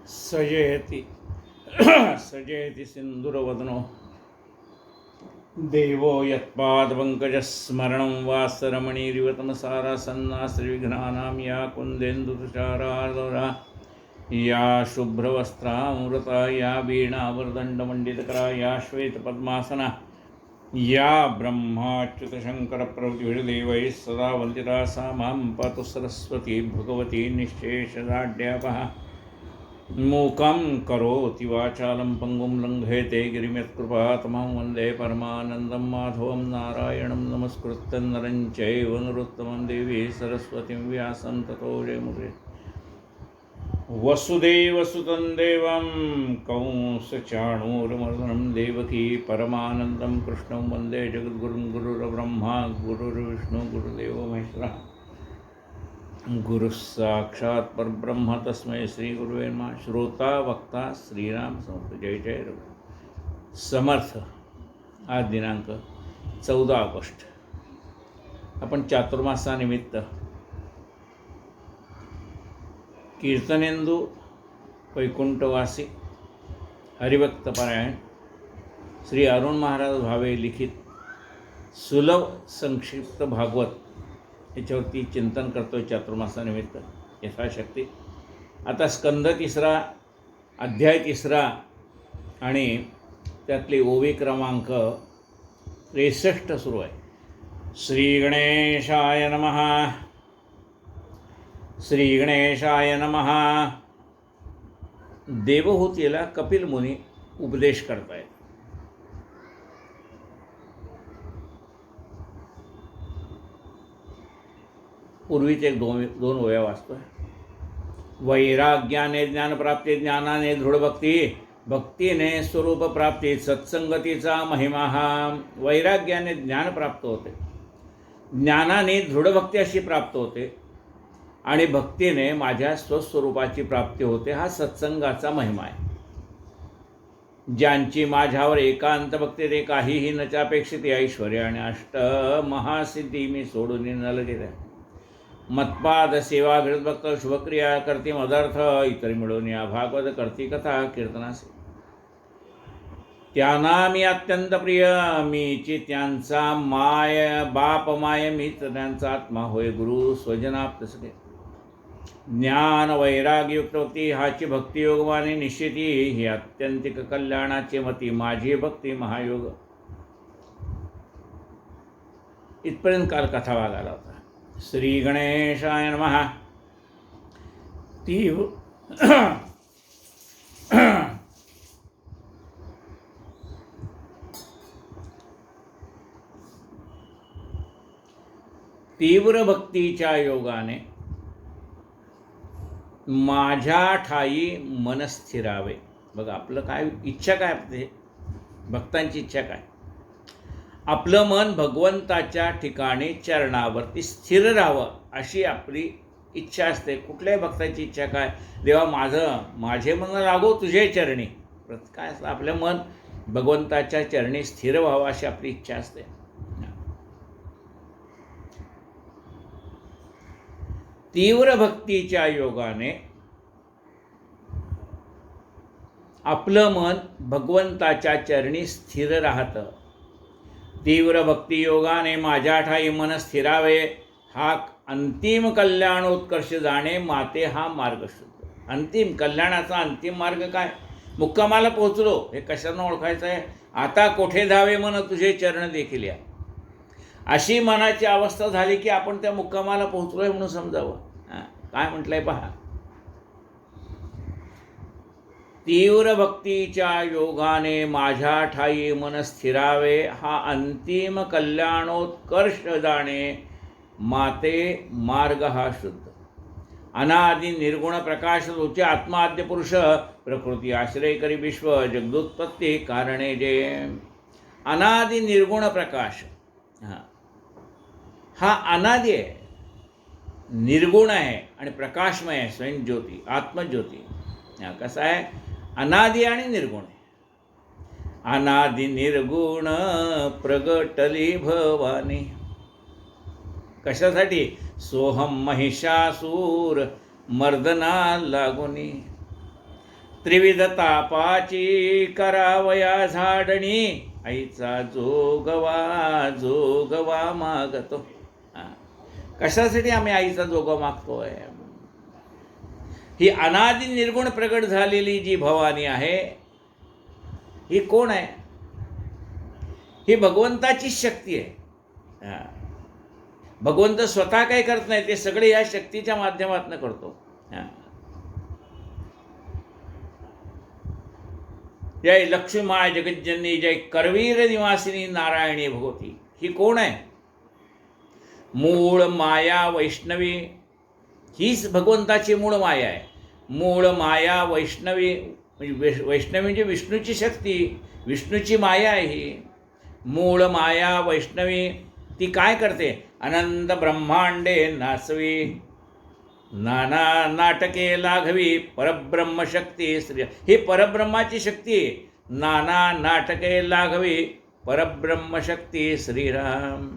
सजयति सजयति सिन्दूरवदनो देवो यत्पादपङ्कजस्मरणं वासरमणिरिव तमसारासन्ना श्रीविघ्नानां या कुन्देन्दुतुषारार्दरा या शुभ्रवस्त्रामृता या वीणावरदण्डमण्डितकरा या श्वेतपद्मासना या ब्रह्माच्युतशङ्करप्रभृतिभिर्देवैः सदा वन्दिता सा मां पातु सरस्वती भगवती निःशेषजाड्यापः मूकं करोति वाचालं पङ्गुं लङ्घयते गिरिमत्कृपातमं वन्दे परमानन्दं माधवं नारायणं नमस्कृत्य नरं चैव नरोत्तमं देवी सरस्वतीं व्यासं ततो जयमुदे वसुदेवसुतं देवं कंसचाणूरमर्दनं देवकी परमानन्दं कृष्णं वन्दे जगद्गुरुं गुरुर्ब्रह्मा गुरुर्विष्णु गुरुदेवो महेश्वरः गुरु साक्षात् परब्रह्म तस्मै श्री गुरुवे नमः। श्रोता वक्ता श्रीराम समर्थ। जय जय रघु समर्थ। आज दिनांक 14 ऑगस्ट आपण चातुर्मासानिमित्त कीर्तनेंदू वैकुंठवासी हरिभक्तपरायण श्री अरुण महाराज भावे लिखित सुलभ संक्षिप्त भागवत याच्यावरती चिंतन करतोय चातुर्मासानिमित्त यथाशक्ती। आता स्कंद 3 अध्याय 3 आणि त्यातली ओवी क्रमांक 63 सुरू आहे। श्री गणेशाय नमः। श्री गणेशाय नमः। देवहूतीला कपिल मुनी उपदेश करतायत। पूर्वीचे दोन ओव्या वाचतोय। वैराग्याने ज्ञानप्राप्ती, ज्ञानाने दृढभक्ती, भक्तीने स्वरूप प्राप्ती, सत्संगतीचा महिमा हा। वैराग्याने ज्ञान प्राप्त होते, ज्ञानाने दृढभक्ती अशी प्राप्त होते आणि भक्तीने माझ्या स्वस्वरूपाची प्राप्ती होते। हा सत्संगाचा महिमा आहे। ज्यांची माझ्यावर एकांत भक्ती ते काहीही नच्यापेक्षित ऐश्वर्य आणि महासिद्धी मी सोडून न लगेच मत्पाद सेवा घृत भक्त शुभक्रिया करती मदर्थ इतर मिळून या भागवत करती कथा कीर्तनासे। त्यांना मी अत्यंत प्रिय, मीची त्यांचा माय बाप माय, मीच त्यांचा आत्मा होय गुरु स्वजनाप्त सगळे। ज्ञान वैराग्ययुक्त भक्ती हाची भक्ती योगवाने निश्चिती, ही अत्यंतिक कल्याणाची मती माझी भक्ती महायोग। इथपर्यंत काल कथा भाग आला होता। श्री गणेशाय नमः। तीव्र भक्तीच्या योगाने माझ्या ठाई मन स्थिरावे। बघा आपलं काय इच्छा काय असते, भक्तांची इच्छा काय? आपलं मन भगवंताच्या ठिकाणी चरणावरती स्थिर राहावं अशी आपली इच्छा असते। कुठल्याही भक्ताची इच्छा काय? देवा माझे मन लागो तुझे चरणी। काय असतं? आपलं मन भगवंताच्या चरणी स्थिर व्हावं अशी आपली इच्छा असते। तीव्र भक्तीच्या योगाने आपलं मन भगवंताच्या चरणी स्थिर राहतं। तीव्र भक्ती योगाने माझ्या ठाई मन स्थिरावे, हा अंतिम कल्याणोत्कर्ष जाणे माते हा मार्ग शुद्ध। अंतिम कल्याणाचा अंतिम मार्ग काय? मुक्कामाला पोहोचलो हे कशानं ओळखायचं आहे? आता कोठे धावे मन तुझे चरण देखील या। अशी मनाची अवस्था झाली की आपण त्या मुक्कामाला पोहोचलोय म्हणून समजावं। काय म्हटलंय पहा, तीव्र भक्तीच्या योगाने माझ्या ठाई मन स्थिरावे, हा अंतिम कल्याणोत्कर्ष जाणे माते मार्ग हा शुद्ध। अनादि निर्गुण प्रकाश तुझे आत्माद्य पुरुष, प्रकृती आश्रय करी विश्व जगदुत्पत्ती कारणे जे। अनादि निर्गुण प्रकाश हा अनादि आहे, निर्गुण आहे आणि प्रकाशमय आहे, स्वयं ज्योती आत्मज्योती। कसं आहे? अनादि आणि निर्गुण आहे। अनादि निर्गुण प्रगटली भवानी। कशासाठी? सोहम महिषासूर मर्दना लागुनी, त्रिविध तापाची करावया झाडणी, आईचा जोगवा जोगवा मागतो. कशासाठी आम्ही आईचा जोगवा मागतोय? ही अनादि निर्गुण प्रगट झालेली जी भवानी आहे, ही कोण आहे? ही भगवंताची शक्ती आहे. भगवंत स्वतः काही करत नाही, ते सगळे या शक्तीच्या माध्यमातून करतो. जय लक्ष्मी माय जगज्जननी, जय करवीर निवासिनी नारायणी भगवती. ही कोण आहे? मूळ माया वैष्णवी. हीच भगवंताची मूळ माया आहे. मूळ माया वैष्णवी, वैष्णवी म्हणजे विष्णूची शक्ती, विष्णूची माया आहे ही. मूळ माया वैष्णवी ती काय करते? अनंत ब्रह्मांडे नाचवी, नाना नाटके लाघवी, परब्रह्म शक्ती श्री. ही परब्रह्माची शक्ती, नाना नाटके लाघवी, परब्रह्म शक्ती श्रीराम.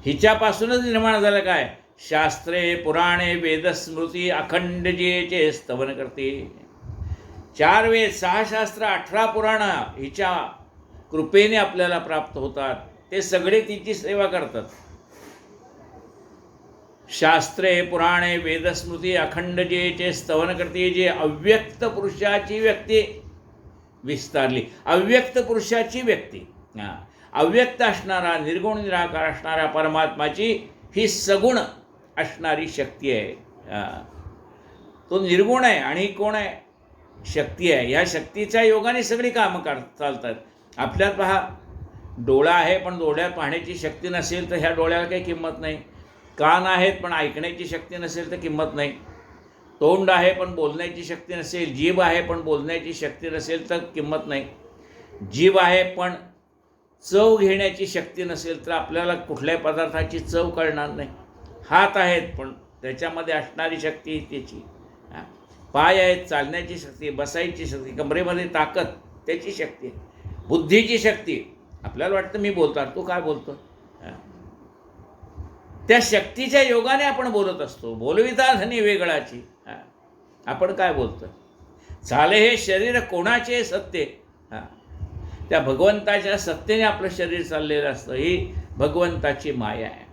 हिच्यापासूनच निर्माण झालं काय? शास्त्रे पुराणे वेदस्मृती अखंड जेचे स्तवन करते. 4 वेद, 6 शास्त्र, 18 पुराण हिच्या कृपेने आपल्याला प्राप्त होतात. ते सगळे तिची सेवा करतात. शास्त्रे पुराणे वेदस्मृती अखंड जेचे स्तवन करते. जे अव्यक्त पुरुषाची व्यक्ती विस्तारली, अव्यक्त पुरुषाची व्यक्ती, अव्यक्त असणारा, निर्गुण निराकार असणारा परमात्माची ही सगुण असणारी शक्ती आहे. तो निर्गुण आहे आणि ही कोण आहे? शक्ती आहे. ह्या शक्तीच्या योगाने सगळी कामं चालतात. आपल्यात पहा, डोळा आहे पण डोळ्यात पाहण्याची शक्ती नसेल तर ह्या डोळ्याला काही किंमत नाही. कान आहेत पण ऐकण्याची शक्ती नसेल तर किंमत नाही. तोंड आहे पण बोलण्याची शक्ती नसेल, जीभ आहे पण बोलण्याची शक्ती नसेल तर किंमत नाही. जीभ आहे पण चव घेण्याची शक्ती नसेल तर आपल्याला कुठल्याही पदार्थाची चव कळणार नाही. हात आहेत पण त्याच्यामध्ये असणारी शक्ती त्याची. पाय आहेत, चालण्याची शक्ती, बसायची शक्ती, कमरेमध्ये ताकद, त्याची शक्ती, बुद्धीची शक्ती. आपल्याला वाटतं मी बोलतो, तू काय बोलतो? त्या शक्तीच्या योगाने आपण बोलत असतो. बोलविता धनी वेगळाची. आपण काय बोलतो? चाले हे शरीर कोणाचे सत्य? त्या भगवंताच्या सत्तेने आपलं शरीर चाललेलं असतं. ही भगवंताची माया आहे.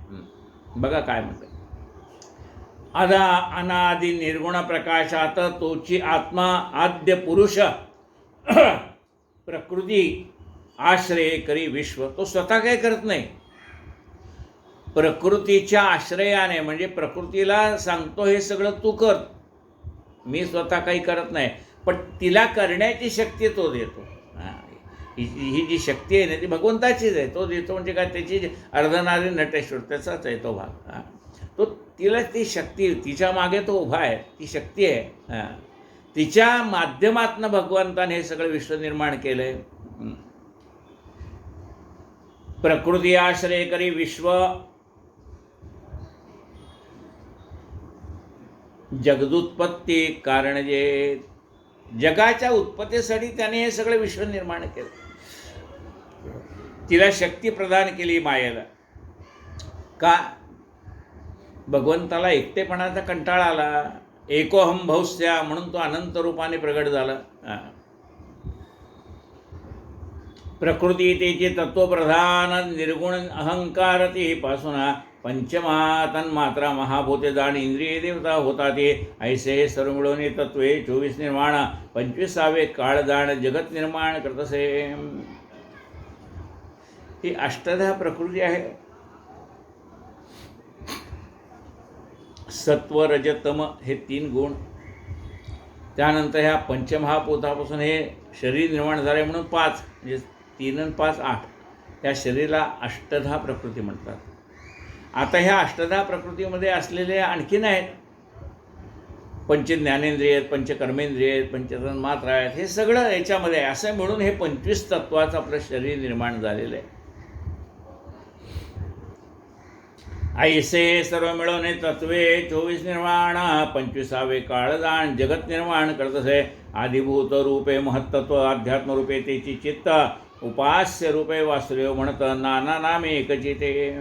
बघा काय म्हणतं, अनादि निर्गुण प्रकाशात तोची आत्मा आद्य पुरुष प्रकृती आश्रय करी विश्व. तो स्वतः काही करत नाही, प्रकृतीच्या आश्रयाने, म्हणजे प्रकृतीला सांगतो हे सगळं तू कर, मी स्वतः काही करत नाही, पण तिला करण्याची शक्ती तो देतो. ही जी शक्ती आहे ना ती भगवंताचीच आहे. तो देतो म्हणजे काय? त्याची अर्धनारी नटेश्वर त्याचाच आहे तो भाग. तो तिला ती शक्ती, तिच्या मागे तो उभा आहे, ती शक्ती आहे. तिच्या माध्यमातून भगवंताने हे सगळं विश्व निर्माण केलं आहे. प्रकृती आश्रय करी विश्व जगदुत्पत्ती कारण. जे जगाच्या उत्पत्तीसाठी त्याने हे सगळं विश्व निर्माण केलं. तिला शक्ती प्रदान केली मायेला. का? भगवंताला एकटेपणाचा कंटाळा आला. एकोहम भौस्या म्हणून तो अनंत रूपाने प्रगट झाला. प्रकृती तेचे तत्वप्रधान निर्गुण अहंकार ते पासून पंचमा तन्मात्रा महाभूते जाण इंद्रिय देवता होता. ते ऐसे सर्व मिळवणे तत्वे 24 निर्माण 25 काळ जाण जगत निर्माण करतसे. ही अष्टधा प्रकृती आहे. सत्व रजतम हे 3 गुण. त्यानंतर ह्या पंचमहाभूतापासून हे शरीर निर्माण झाले म्हणून 5, म्हणजे 3 आणि 5 8. त्या शरीराला अष्टधा प्रकृती म्हणतात. आता ह्या अष्टधा प्रकृतीमध्ये असलेले आणखीन आहेत. पंचज्ञानेंद्रिय आहेत, पंचकर्मेंद्रिय आहेत, पंचतन्मात्रा आहेत. हे सगळं याच्यामध्ये आहे. असं म्हणून हे 25 तत्वाचं आपलं शरीर निर्माण झालेलं आहे. ऐसे सर्व मिळवणे तत्वे 24 निर्माण 25 काळ जाण जगत निर्माण करतसे. आदिभूत रूपे महत्त्व अध्यात्म रूपे तेची चित्त उपास्य रूपे वासुदेव म्हणत नाना नामे एकचिते.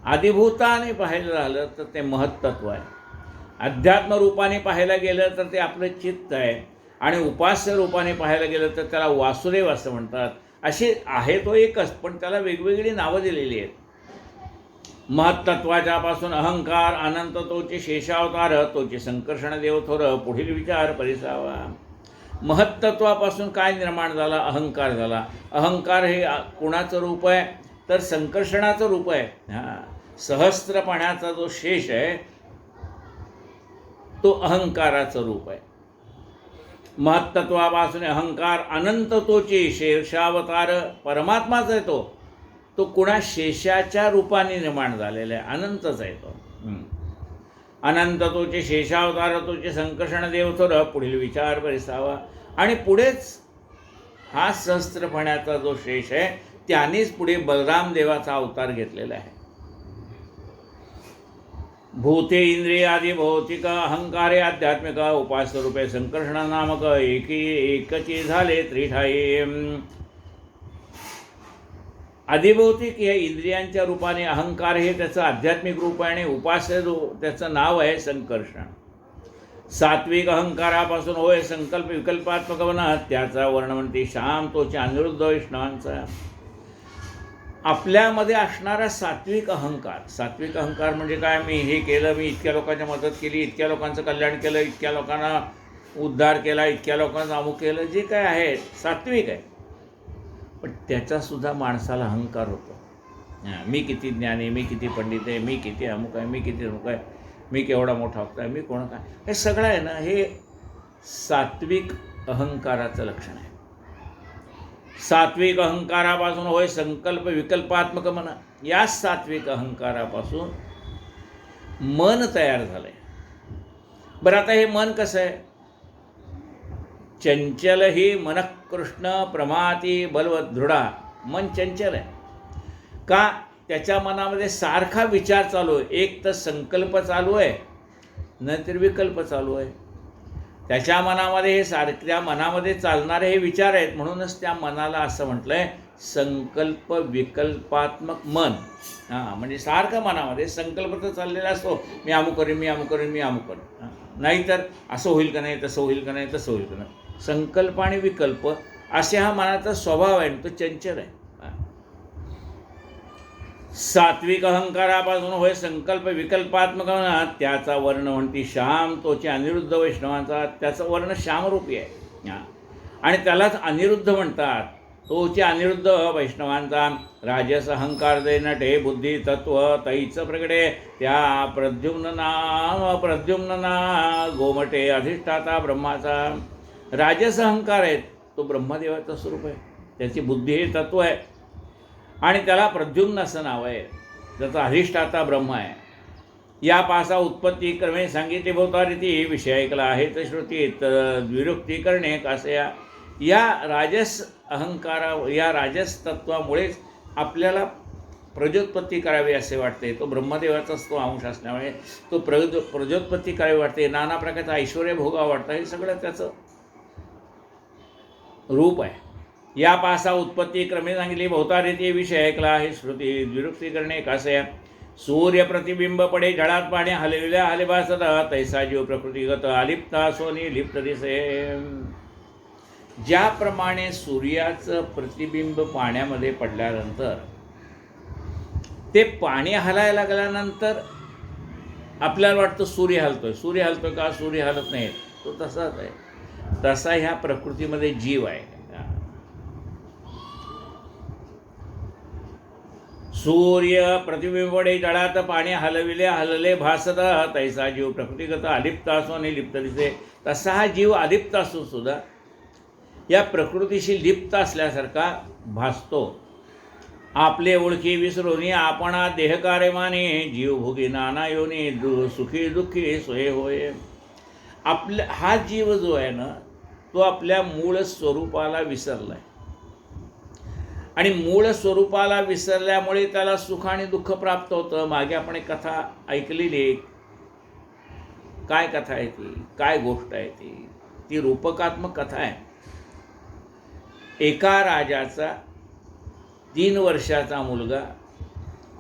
आदिभूताने पाहायला झालं तर ते महत्त्व आहे. अध्यात्म रूपाने पाहायला गेलं तर ते आपलं चित्त आहे, आणि उपास्य रूपाने पाहायला गेलं तर त्याला वासुदेव असं म्हणतात. असे आहे तो एकच, पण त्याला वेगवेगळी नावं दिलेली आहेत. महत्त्वाच्यापासून अहंकार, अनंत तोचे शेषावतार, तोचे संकर्षण देव थोर, पुढील विचार परिसावा. महत्त्वापासून काय निर्माण झाला? अहंकार झाला. अहंकार हे कोणाचं रूप आहे? तर संकर्षणाचं रूप आहे. सहस्त्रपणाचा जो शेष आहे तो अहंकाराचं रूप आहे. महत्त्वापासून अहंकार, अनंत तोचे शेषावतार, परमात्माच आहे तो कुणा शेषाच्या रूपाने निर्माण झालेला आहे, अनंतच आहे तो. अनंत तोचे शेषावतार, तोचे संकर्षण देव थोर, पुढील विचार परिसावा. आणि पुढेच हा सहस्त्रपणाचा जो शेष आहे त्यानेच पुढे बलराम देवाचा अवतार घेतलेला आहे. भूते इंद्रिय आदी भौतिक, अहंकारे आध्यात्मिक, उपास्य रूपे संकर्षण नामक, एकची झाले त्रिठाई. आदिभौतिक या इंद्रियांच्या रूपाने अहंकार हे त्याचं आध्यात्मिक रूप आहे, आणि उपास्य त्याचं नाव आहे संकर्षण. सात्विक अहंकारापासून होय संकल्प विकल्पात्मक बना, त्याचा वर्ण म्हणते श्याम तोचे अनिरुद्ध वैष्णवांचा. आपल्यामध्ये असणारा सात्विक अहंकार. सात्विक अहंकार म्हणजे काय? मी हे केलं, मी इतक्या लोकांची मदत केली, इतक्या लोकांचं कल्याण केलं, इतक्या लोकांना उद्धार केला, इतक्या लोकांचं अमुक केलं, जे काय आहे सात्विक आहे. पण त्याचासुद्धा माणसाला अहंकार होतो. मी किती ज्ञानी, मी किती पंडित आहे, मी किती अमुक आहे, मी किती अमुक आहे, मी केवढा मोठा होता आहे, मी कोण काय, हे सगळं आहे ना, हे सात्विक अहंकाराचं लक्षण आहे. सात्विक अहंकारापासून होय संकल्प विकल्पात्मक मन, या सात्विक अहंकारापासून मन तयार झालं आहे. बरं, आता हे मन कसं आहे? चंचल ही मन कृष्ण प्रमाती बलवत दृढा. मन चंचल आहे का? त्याच्या मनामध्ये सारखा विचार चालू आहे. एक तर संकल्प चालू आहे, नाहीतर विकल्प चालू आहे. त्याच्या मनामध्ये हे त्या मनामध्ये चालणारे हे विचार आहेत, म्हणूनच त्या मनाला असं म्हटलं आहे संकल्प विकल्पात्मक मन. म्हणजे सारखं मनामध्ये संकल्प तर चाललेला असतो, मी अमुक करीन, मी अमुक करीन, मी अमुक करीन. नाहीतर असं होईल का नाही, तसं होईल का नाही, तसं होईल का नाही. संकल्प आणि विकल्प असे हा मनाचा स्वभाव आहे, तो चंचल आहे. सात्विक अहंकारापासून होय संकल्प विकल्पात्मक, त्याचा वर्ण म्हणती श्याम तोचे अनिरुद्ध वैष्णवांचा. त्याचं वर्ण श्यामरूपी आहे, आणि त्यालाच अनिरुद्ध म्हणतात. तोचे अनिरुद्ध वैष्णवांचा. राजस अहंकार दे नटे बुद्धी तत्व तैच प्रगटे, त्या प्रद्युम्ना गोमटे अधिष्ठाता ब्रह्माचा. राजस अहंकार आहेत, तो ब्रह्मदेवाचं स्वरूप आहे, त्याची बुद्धी हे तत्व आहे, आणि त्याला प्रद्युम्न असं नाव आहे, त्याचा अधिष्ठाता ब्रह्म आहे. या पासा उत्पत्ती क्रमे सांगितले भवतारिती, विषय ऐकला आहे तर श्रुतीत द्विरुक्ती करणे कसे. या राजस अहंकारा, या राजस तत्वामुळेच आपल्याला प्रजोत्पत्ती करावी असे वाटते. तो ब्रह्मदेवाचाच तो अंश असल्यामुळे तो प्रजोत्पत्ती करावी वाटते, नाना प्रकारचा ऐश्वर्य भोगा वाटतं. हे सगळं त्याचं रूप आहे. या पासा उत्पत्ती क्रमे सांगितली भवतारिती, विषय ऐकला आहे श्रुती द्विरुक्ती करणे कसे. सूर्य प्रतिबिंब पडे जळात पाणी, हलविल्या हलभासदा, तैसा जीव प्रकृतीगत अलिप्ता सोनी लिप्त दिसे. ज्याप्रमाणे सूर्याचं प्रतिबिंब पाण्यामध्ये पडल्यानंतर ते पाणी हलायला लागल्यानंतर आपल्याला वाटतं सूर्य हलतोय. सूर्य हलतोय का? सूर्य हलत नाही, तो तसाच आहे. तसा ह्या प्रकृतीमध्ये जीव आहे. सूर्य प्रतिबिंबडे जळात पाणी हलविले हलले भासता, तैसा जीव प्रकृतीगत अलिप्त असो आणि लिप्त दिसे. तसा हा जीव अलिप्त असून सुद्धा या प्रकृतीशी लिप्त असल्यासारखा भासतो. आपले ओळखी विसरून आपणा देहकार्यमाने, जीव भोगी नाना योनी, सुखी दुःखी सोय होय. हा जीव जो आहे ना, तो आपल्या मूळ स्वरूपाला विसरला आहे, आणि मूळ स्वरूपाला विसरल्यामुळे त्याला सुख आणि दुःख प्राप्त होतं. मागे आपण एक कथा ऐकलेली. काय कथा आहे ती? काय गोष्ट आहे ती? ती रूपकात्मक कथा आहे. एका राजाचा 3 वर्षाचा मुलगा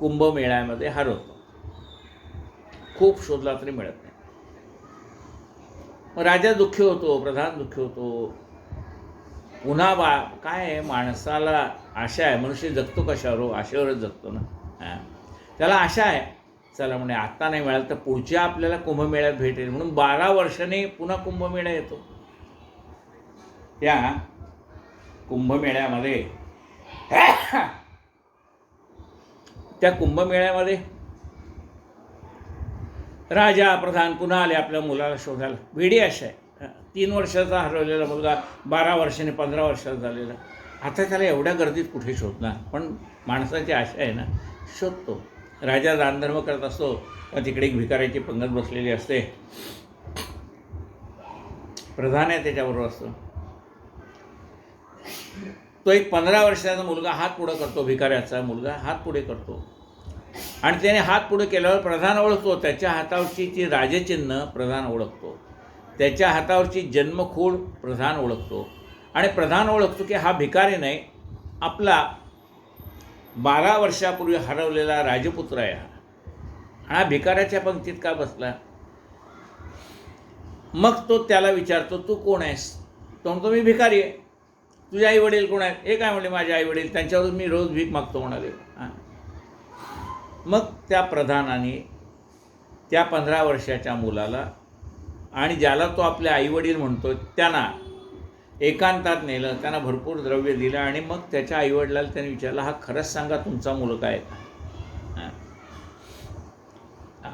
कुंभमेळ्यामध्ये हरवतो. खूप शोधला तरी मिळत नाही. राजा दुःखी होतो, प्रधान दुःखी होतो. पुन्हा काय आहे, माणसाला आशा आहे. मनुष्य जगतो कशावर हो? आशेवरच जगतो ना. त्याला आशा आहे, चला म्हणे आत्ता नाही मिळालं तर पुढच्या आपल्याला कुंभमेळ्यात भेटेल, म्हणून 12 वर्षांनी पुन्हा कुंभमेळा येतो. त्या कुंभमेळ्यामध्ये राजा प्रधान पुन्हा आले आपल्या मुलाला शोधायला. वेडी आशा आहे. 3 वर्षाचा हरवलेला मुलगा 12 वर्षांनी 15 वर्षाचा झालेला. आता त्याला एवढ्या गर्दीत कुठे शोधणार? पण माणसाची आशा आहे ना, शोधतो. राजा दानधर्म करत असतो, तिकडे एक भिकाऱ्याची पंगत बसलेली असते. प्रधान आहे त्याच्याबरोबर असतो. तो एक 15 वर्षाचा मुलगा हात पुढे करतो, भिकाऱ्याचा मुलगा हात पुढे करतो. आणि त्याने हात पुढे केल्यावर प्रधान ओळखतो. त्याच्या हातावरची ती राजचिन्ह प्रधान ओळखतो. त्याच्या हातावरची जन्मखूळ प्रधान ओळखतो. आणि प्रधान ओळखतो की हा भिकारी नाही, आपला 12 वर्षापूर्वी हरवलेला राजपुत्र आहे. हा भिकाऱ्याच्या पंक्तीत का बसला? मग तो त्याला विचारतो, तू कोण आहेस? तो म्हणतो, मी भिकारी आहे. तुझे आई वडील कोण आहेत? हे काय म्हणले, माझे आई वडील, त्यांच्यावरून मी रोज भीक मागतो म्हणाले. मग त्या प्रधानाने त्या 15 वर्षाच्या मुलाला आणि ज्याला तो आपले आईवडील म्हणतो त्यांना एकांतात नेलं, त्यांना भरपूर द्रव्य दिलं. आणि मग त्याच्या आईवडिलाला त्यांनी विचारलं, हा खरंच सांगा तुमचा मुलगा आहे का?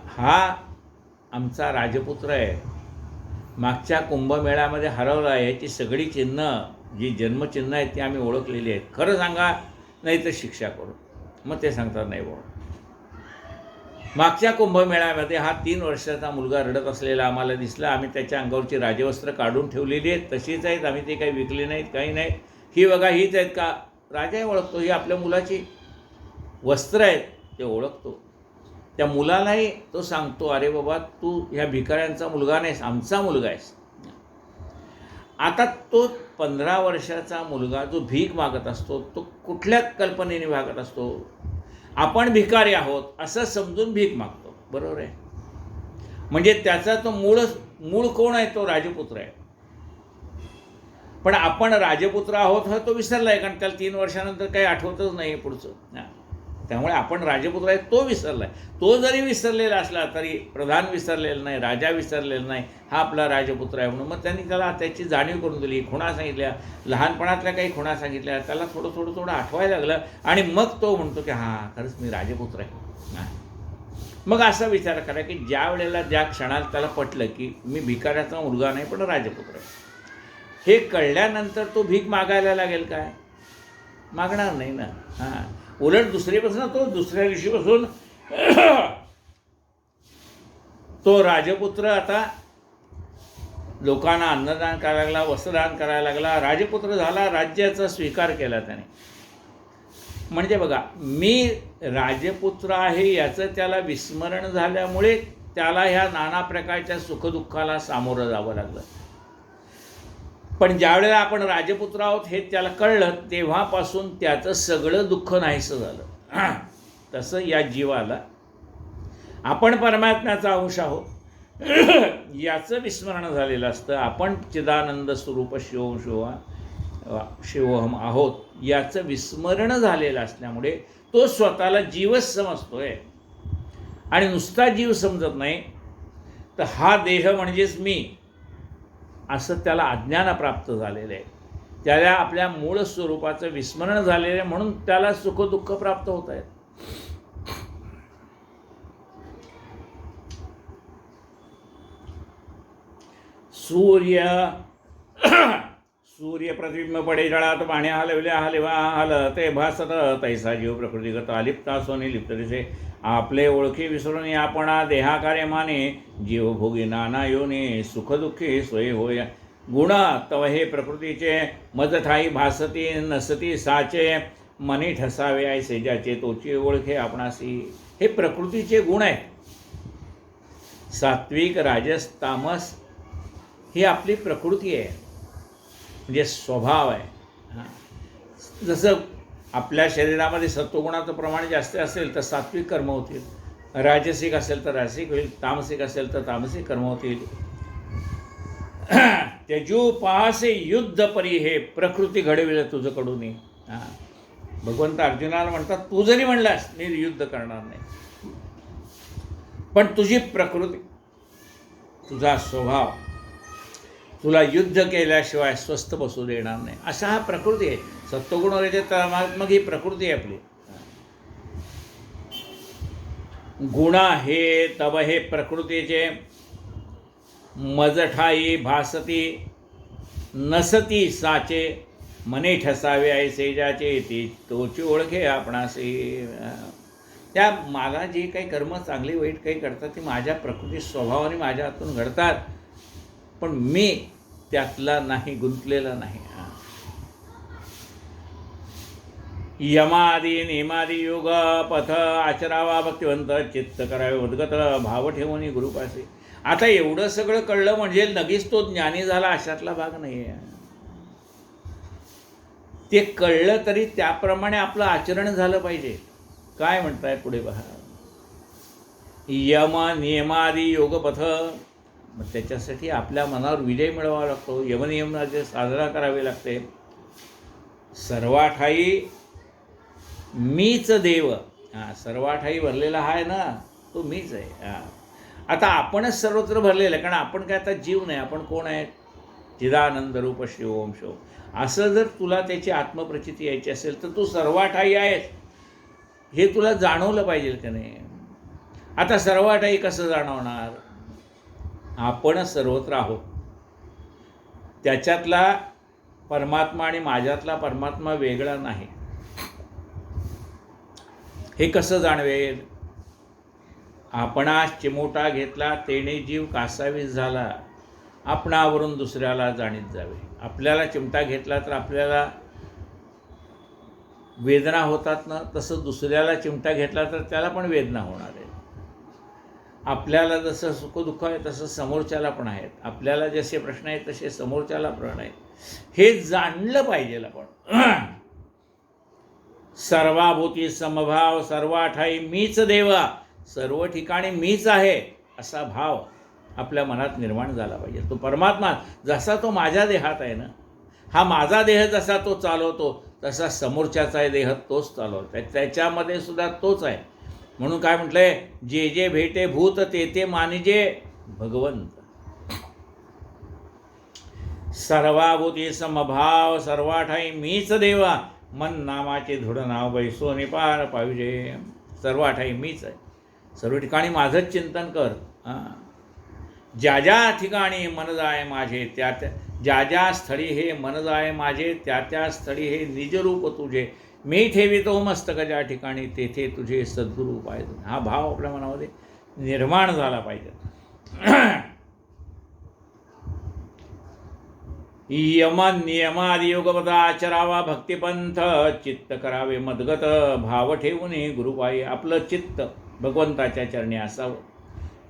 हा आमचा राजपुत्र आहे, मागच्या कुंभमेळ्यामध्ये हरवला आहे. याची सगळी चिन्ह, जी जन्मचिन्ह आहेत ती आम्ही ओळखलेली आहेत. खरं सांगा, नाही तर शिक्षा करू. मग ते सांगतात, नाही बाबा, मागच्या कुंभमेळ्यामध्ये हा 3 वर्षाचा मुलगा रडत असलेला आम्हाला दिसला. आम्ही त्याच्या अंगावरची राजवस्त्र काढून ठेवलेली आहेत, तशीच आहेत, आम्ही ते काही विकली नाहीत, काही नाही. ही बघा, हीच आहेत का? राजाही ओळखतो, ही आपल्या मुलाची वस्त्र आहेत, ते ओळखतो. त्या मुलालाही तो सांगतो, अरे बाबा, तू ह्या भिकाऱ्यांचा मुलगा नाहीस, आमचा मुलगा आहेस. आता तो 15 वर्षाचा मुलगा जो भीक मागत असतो, तो कुठल्या कल्पनेने मागत असतो? आपण भिकारी आहोत असं समजून भीक मागतो, बरोबर आहे? म्हणजे त्याचा तो मूळ कोण आहे? तो राजपुत्र आहे. पण आपण राजपुत्र आहोत हा तो विसरला आहे, कारण त्याला 3 वर्षानंतर काही आठवतच नाही पुढचं. त्यामुळे आपण राजपुत्र आहे तो विसरला आहे. तो जरी विसरलेला असला तरी प्रधान विसरलेला नाही, राजा विसरलेला नाही, हा आपला राजपुत्र आहे म्हणून. मग त्यांनी त्याला त्याची जाणीव करून दिली, खुणा सांगितल्या, लहानपणातल्या काही खुणा सांगितल्या, त्याला थोडं आठवायला लागलं. आणि मग तो म्हणतो की हां, खरंच मी राजपुत्र आहे. मग असा विचार करा की ज्या वेळेला, ज्या क्षणाला त्याला पटलं की मी भिकाऱ्याचा मुलगा नाही पण राजपुत्र आहे, हे कळल्यानंतर तो भीक मागायला लागेल काय? मागणार नाही ना. उलट दुसऱ्या दिवशीपासून तो राजपुत्र आता लोकांना अन्नदान करायला लागला, वस्त्रदान करायला लागला, राजपुत्र झाला, राज्याचा स्वीकार केला त्याने. म्हणजे बघा, मी राजपुत्र आहे याचं त्याला विस्मरण झाल्यामुळे त्याला ह्या नाना प्रकारच्या सुखदुःखाला सामोरं जावं लागलं. पण ज्यावेळेला आपण राजपुत्र आहोत हे त्याला कळलं, तेव्हापासून त्याचं सगळं दुःख नाहीसं झालं. तसं या जीवाला आपण परमात्म्याचा अंश आहोत याचं विस्मरण झालेलं असतं. आपण चिदानंद स्वरूप शिवोहम आहोत याचं विस्मरण झालेलं असल्यामुळे तो स्वतःला जीवच समजतोय. आणि नुसता जीव समजत नाही, तर हा देह म्हणजेच मी असं त्याला अज्ञान प्राप्त झालेलं आहे. त्याला आपल्या मूळ स्वरूपाचं विस्मरण झालेलं आहे, म्हणून त्याला सुखदुःख प्राप्त होत आहेत. सूर्य प्रतिबिंब पडे जळात पाण्या हलविल्या हलवा हलते भासत तैसा जीव प्रकृतीगत अलिप्ता सोनी लिप्त दिसे. आपले ओळखी विसरून आपणा देहाकार्य माने जीव भोगी नाना योने सुखदुःखी सोय होय. गुण तव हे प्रकृतीचे मज ठाई भासती नसती साचे मनी ठसावे ऐसे ज्याचे तोची ओळखे आपणासी. हे प्रकृतीचे गुण आहेत. सात्विक राजस तामस ही आपली प्रकृती आहे, म्हणजे स्वभाव आहे. जसं आपल्या शरीरामध्ये सत्वगुणाचं प्रमाण जास्त असेल तर सात्विक कर्म होतील, राजसिक असेल तर राजसिक होईल, तामसिक असेल तर तामसिक कर्म होतील. त्यजू पाहसे युद्ध परी हे प्रकृती घडविलं तुझकडून. हां, भगवंत अर्जुनाला म्हणतात, तू जरी म्हणलास मी युद्ध करणार नाही, पण तुझी प्रकृती, तुझा स्वभाव तुला युद्ध केल्याशिवाय स्वस्थ बसू देणार नाही, असा हा प्रकृती आहे. सत्वगुणाचे तर मग ही प्रकृती आहे आपली. गुणा हे तव हे प्रकृतीचे मजठाई भासती नसती साचे, मने ठसावे ऐसे ज्याचे ती तोची ओळखे आपणासी. त्या मला जे काही कर्म चांगली वाईट काही करतात ती माझ्या प्रकृती स्वभावाने माझ्या हातून घडतात, पण मी त्यातला नाही, गुंतलेला नाही. यमादी नियमादी योग पथ आचरावा भक्तिवंत, चित्त करावे उद्गत भाव ठेवून गुरुपाशी. आता एवढं सगळं कळलं म्हणजे लगेच तो ज्ञानी झाला अशातला भाग नाही आहे. ते कळलं तरी त्याप्रमाणे आपलं आचरण झालं पाहिजे. काय म्हणताय पुढे पहा, यम नियमादी योगपथ. मग त्याच्यासाठी आपल्या मनावर विजय मिळवावा लागतो, यमनियमाचे साजरा करावे लागते. सर्वाठाई मीच देव. हां, सर्वाठाई भरलेला आहे ना, तो मीच आहे. हां, आता आपणच सर्वत्र भरलेलं आहे, कारण आपण काय आता जीव नाही, आपण कोण आहे? चिदानंद रूप शिवोम शिव. असं जर तुला त्याची आत्मप्रचिती यायची असेल तर तू सर्वाठाई आहेस हे तुला जाणवलं पाहिजे का नाही? आता सर्वाठाई कसं जाणवणार? आपण सर्वत्र आहोत, त्याच्यातला परमात्मा आणि माझ्यातला परमात्मा वेगळा नाही. हे कसं जाणवेल? आपणास चिमोटा घेतला तेने जीव कासावीस झाला, आपणावरून दुसऱ्याला जाणीत जावे. आपल्याला चिमटा घेतला तर आपल्याला वेदना होतात ना, तसं दुसऱ्याला चिमटा घेतला तर त्याला पण वेदना होणार आहे. आपल्याला जसं सुखदुःख आहे तसं समोरच्याला पण आहेत, आपल्याला जसे प्रश्न आहेत तसे समोरच्याला प्रश्न आहेत. हे जाणलं पाहिजे आपण. सर्वाभूती समभाव सर्वाठाई मीच देवा, सर्व ठिकाणी मीच आहे असा भाव आपल्या मनात निर्माण झाला पाहिजे. तो परमात्मा जसा तो माझ्या देहात आहे ना, हा माझा देह जसा तो चालवतो तसा समोरच्याचा देह तोच चालवतो, त्याच्यामध्ये सुद्धा तोच आहे. म्हणून काय म्हटलंय, जे जे भेटे भूत ते ते मानिजे भगवंत. सर्वाभूती समभाव सर्वाठाई मीच देवा, मन नामाचे दृढ नाव बैसोनी पार पाहिजे. सर्वाठाई मीच आहे, सर्व ठिकाणी माझंच चिंतन कर. ज्या ज्या ठिकाणी मन जाय माझे त्या त्या, ज्या ज्या स्थळी हे मन जाय माझे त्या त्या स्थळी हे निजरूप तुझे, मी ठेवितो मस्तक ज्या ठिकाणी तेथे तुझे सद्गुरू पाहिजे. हा भाव आपल्या मनामध्ये निर्माण झाला पाहिजे. यम नियमादी योगपदा आचरावा भक्तिपंथ, चित्त करावे मदगत भाव ठेवून गुरुपायी. आपलं चित्त भगवंताच्या चरणी असावं,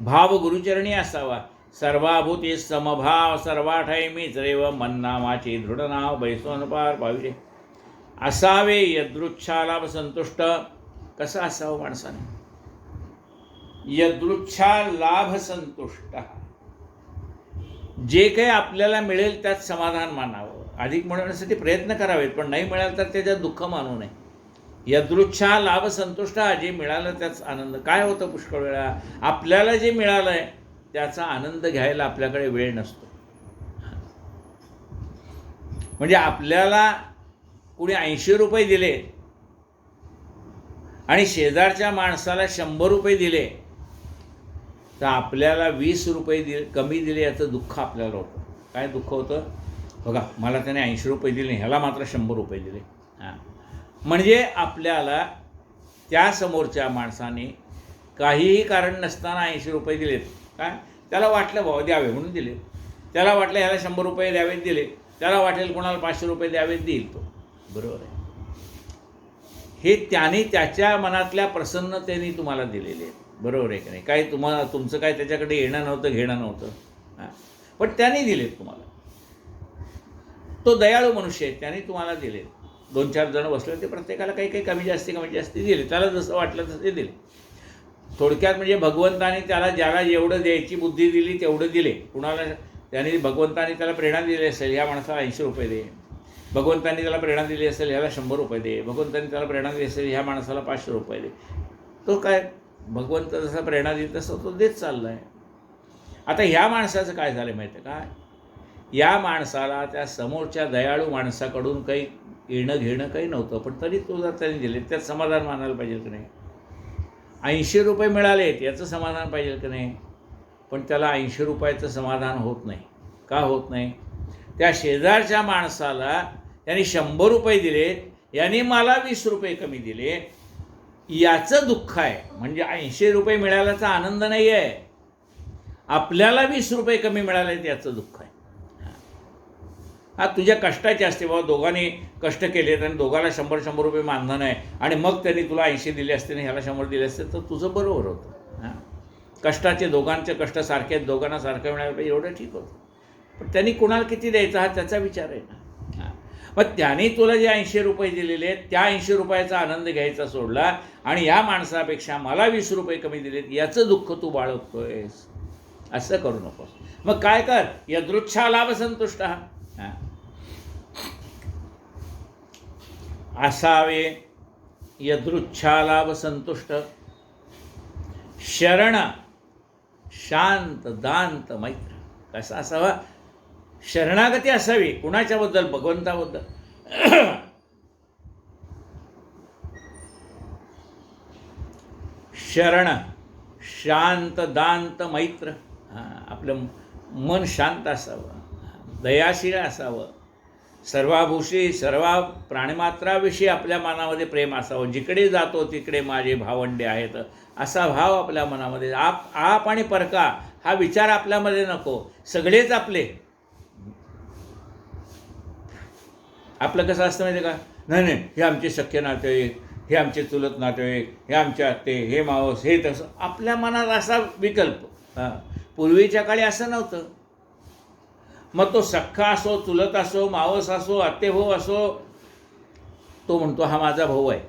भाव गुरुचरणी असावा. सर्वाभूती समभाव सर्वाठाई मीच रेव, मन नामाचे दृढ नाव बैसोन पार पाहिजे. असावे यदृच्छा संतुष्ट. कसं असावं माणसाने? यदृच्छा लाभ संतुष्ट. जे काही आपल्याला मिळेल त्यात समाधान मानावं, अधिक मिळवण्यासाठी प्रयत्न करावेत, पण नाही मिळालं तर त्याच्यात दुःख मानू नये. यदृच्छा लाभ संतुष्ट. जे मिळालं त्याच आनंद. काय होतं पुष्कळ वेळा आपल्याला जे मिळालं आहे त्याचा आनंद घ्यायला आपल्याकडे वेळ नसतो. म्हणजे आपल्याला कुणी 80 रुपये दिले आणि शेजारच्या माणसाला 100 रुपये दिले तर आपल्याला 20 रुपये कमी दिले याचं दुःख आपल्याला होतं. काय दुःख होतं? बघा, मला त्याने 80 रुपये दिले, ह्याला मात्र 100 रुपये दिले. म्हणजे आपल्याला त्या समोरच्या माणसाने काहीही कारण नसताना 80 रुपये दिलेत. काय त्याला वाटलं भाऊ द्यावे म्हणून दिले, त्याला वाटलं ह्याला 100 रुपये द्यावेत दिले, त्याला वाटेल कोणाला 500 रुपये द्यावेत देईल तो. बरोबर आहे. हे त्याने त्याच्या मनातल्या प्रसन्नतेने तुम्हाला दिलेले आहेत. बरोबर आहे की नाही? काही तुमचं काय त्याच्याकडे येणं नव्हतं, घेणं नव्हतं, पण त्याने दिलेत तुम्हाला. तो दयाळू मनुष्य आहे, त्याने तुम्हाला दिले. 2-4 जण बसले ते प्रत्येकाला काही काही कमी जास्ती दिले, त्याला जसं वाटलं तसे दिले. थोडक्यात म्हणजे भगवंताने त्याला ज्याला जेवढं द्यायची बुद्धी दिली तेवढं दिले. कुणाला त्याने भगवंताने त्याला प्रेरणा दिली असेल, ह्या माणसाला 80 रुपये दे. भगवंतांनी त्याला प्रेरणा दिली असेल, ह्याला 100 रुपये दे. भगवंतांनी त्याला प्रेरणा दिली असेल, ह्या माणसाला 500 रुपये दे. तो काय भगवंत जसा प्रेरणा देत तसं तो देत चालला आहे. आता ह्या माणसाचं काय झालं माहिती आहे का, या माणसाला त्या समोरच्या दयाळू माणसाकडून काही येणं घेणं काही नव्हतं, पण तरी तो जर त्याने दिले त्यात समाधान मानायला पाहिजे की नाही. 80 रुपये मिळालेत याचं समाधान पाहिजे की नाही. पण त्याला 80 रुपयाचं समाधान होत नाही. का होत नाही, त्या शेजारच्या माणसाला यांनी 100 रुपये दिलेत, यांनी मला 20 रुपये कमी दिले, याचं दुःख आहे. म्हणजे 80 रुपये मिळाल्याचा आनंद नाही आहे, आपल्याला 20 रुपये कमी मिळाले याचं दुःख आहे. हा तुझ्या कष्टाचे असते बाबा, दोघांनी कष्ट केलेत आणि दोघांना 100 रुपये मानधन आहे आणि मग त्यांनी तुला 80 दिले असते आणि ह्याला 100 दिले असते तर तुझं बरोबर होतं. हां, कष्टाचे दोघांचे कष्ट सारखे आहेत, दोघांना सारखं मिळालं पाहिजे एवढं ठीक होतं. पण त्यांनी कुणाला किती द्यायचा हा त्याचा विचार आहे ना. हां, मग त्याने तुला जे 80 रुपये दिलेले आहेत त्या 80 रुपयाचा आनंद घ्यायचा सोडला आणि या माणसापेक्षा मला 20 रुपये कमी दिलेत याचं दुःख तू बाळगतोयस. असं करू नकोस. मग काय कर, यदृच्छा लाभ संतुष्ट असावे. यदृच्छा लाभ संतुष्ट, शरण शांत दांत मैत्र. कसा असावा, शरणागती असावी. कुणाच्याबद्दल, भगवंताबद्दल. शरण शांत दांत मैत्र. आपलं मन शांत असावं, दयाशील असावं, सर्वाभूषी सर्व प्राणिमात्राविषयी आपल्या मनामध्ये प्रेम असावं. जिकडे जातो तिकडे माझे भावंडे आहेत असा भाव आपल्या मनामध्ये. आप आणि परका हा विचार आपल्यामध्ये नको. सगळेच आपले. आपलं कसं असतं माहिती आहे का, नाही हे आमचे सख्य नातेवाईक, हे आमचे चुलत नातेवाईक, हे आमचे आत्ते, हे मावस, हे तसं आपल्या मनात असा विकल्प. पूर्वीच्या काळी असं नव्हतं. मग तो सख्खा असो, चुलत असो, मावस असो, आत्ते भाऊ असो, तो म्हणतो हा माझा भाऊ आहे.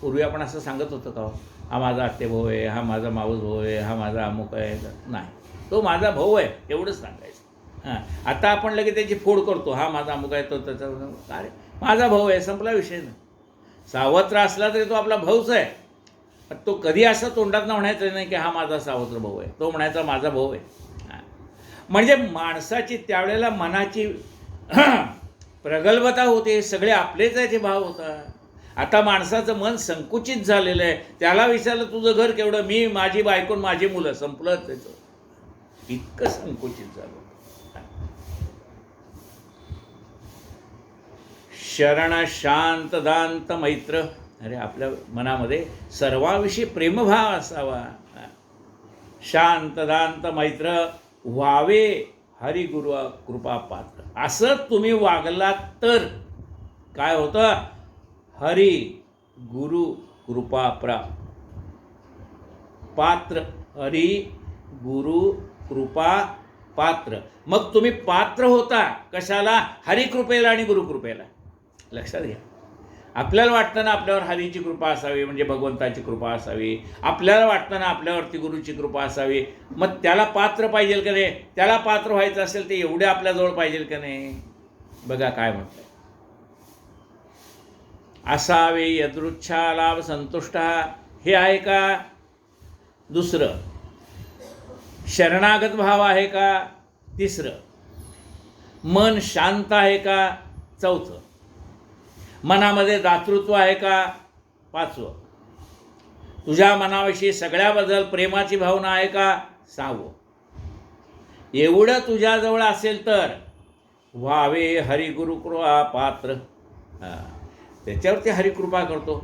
पूर्वी आपण असं सांगत होतो का, हा माझा आत्ते भाऊ आहे, हा माझा मावस भाऊ आहे, हा माझा अमुक आहे. नाही, तो माझा भाऊ आहे एवढंच सांगायचं. आता आपण लगेच त्याची फोड करतो, हा माझा अमुक आहे, तो त्याचा अरे माझा भाऊ आहे, संपला विषय ना. सावत्र असला तरी तो आपला भाऊच आहे. तो कधी असं तोंडात म्हणायचं नाही की हा माझा सावत्र भाऊ आहे, तो म्हणायचा माझा भाऊ आहे. म्हणजे माणसाची त्यावेळेला मनाची प्रगल्भता होते, सगळे आपलेच आहे ते भाव होता. आता माणसाचं मन संकुचित झालेलं आहे. त्याला विचारलं तुझं घर केवढं, मी माझी बायको माझी मुलं, संपलं त्याचं. इतकं संकुचित झालं. शरण शांत दांत मैत्र. अरे आपल्या मनामध्ये सर्वाविषयी प्रेमभाव असावा. शांत दांत मैत्र व्हावे हरिगुरु कृपा पात्र. असं तुम्ही वागलात तर काय होतं, हरी गुरु कृपा पात्र. हरी गुरु कृपा पात्र. मग तुम्ही पात्र होता कशाला, हरिकृपेला आणि गुरुकृपेला. लक्षात घ्या. आपल्याला वाटतं ना आपल्यावर हरीची कृपा असावी, म्हणजे भगवंताची कृपा असावी. आपल्याला वाटतं ना आपल्यावरती गुरुची कृपा असावी. मग त्याला पात्र पाहिजे का नाही, त्याला पात्र व्हायचं असेल ते एवढे आपल्याजवळ पाहिजे का नाही. बघा काय म्हणतंय, असावे यदृच्छा लाभ संतुष्ट. हे आहे का. दुसरं, शरणागत भाव आहे का. तिसरं, मन शांत आहे का. चौथं, मनामध्ये दातृत्व आहे का. पाचवं, तुझ्या मनाविषयी सगळ्याबद्दल प्रेमाची भावना आहे का. सहावं, एवढं तुझ्याजवळ असेल तर व्हावे हरिगुरुकृपा पात्र. त्याच्यावरती हरिकृपा करतो.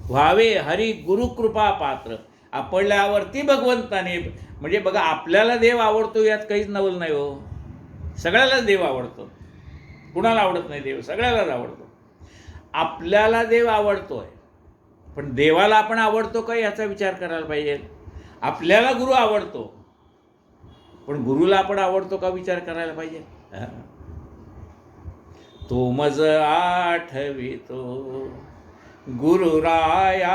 व्हावे हरिगुरुकृपा पात्र. आपल्यावरती भगवंताने, म्हणजे बघा आपल्याला देव आवडतो यात काहीच नवल नाही हो. सगळ्यालाच देव आवडतो. कुणाला आवडत नाही देव, सगळ्यालाच आवडतो. आपल्याला देव आवडतोय, पण देवाला आपण आवडतो का याचा विचार करायला पाहिजे. आपल्याला गुरु आवडतो, पण गुरुला आपण आवडतो का विचार करायला पाहिजे. तो मज आठवितो गुरुराया,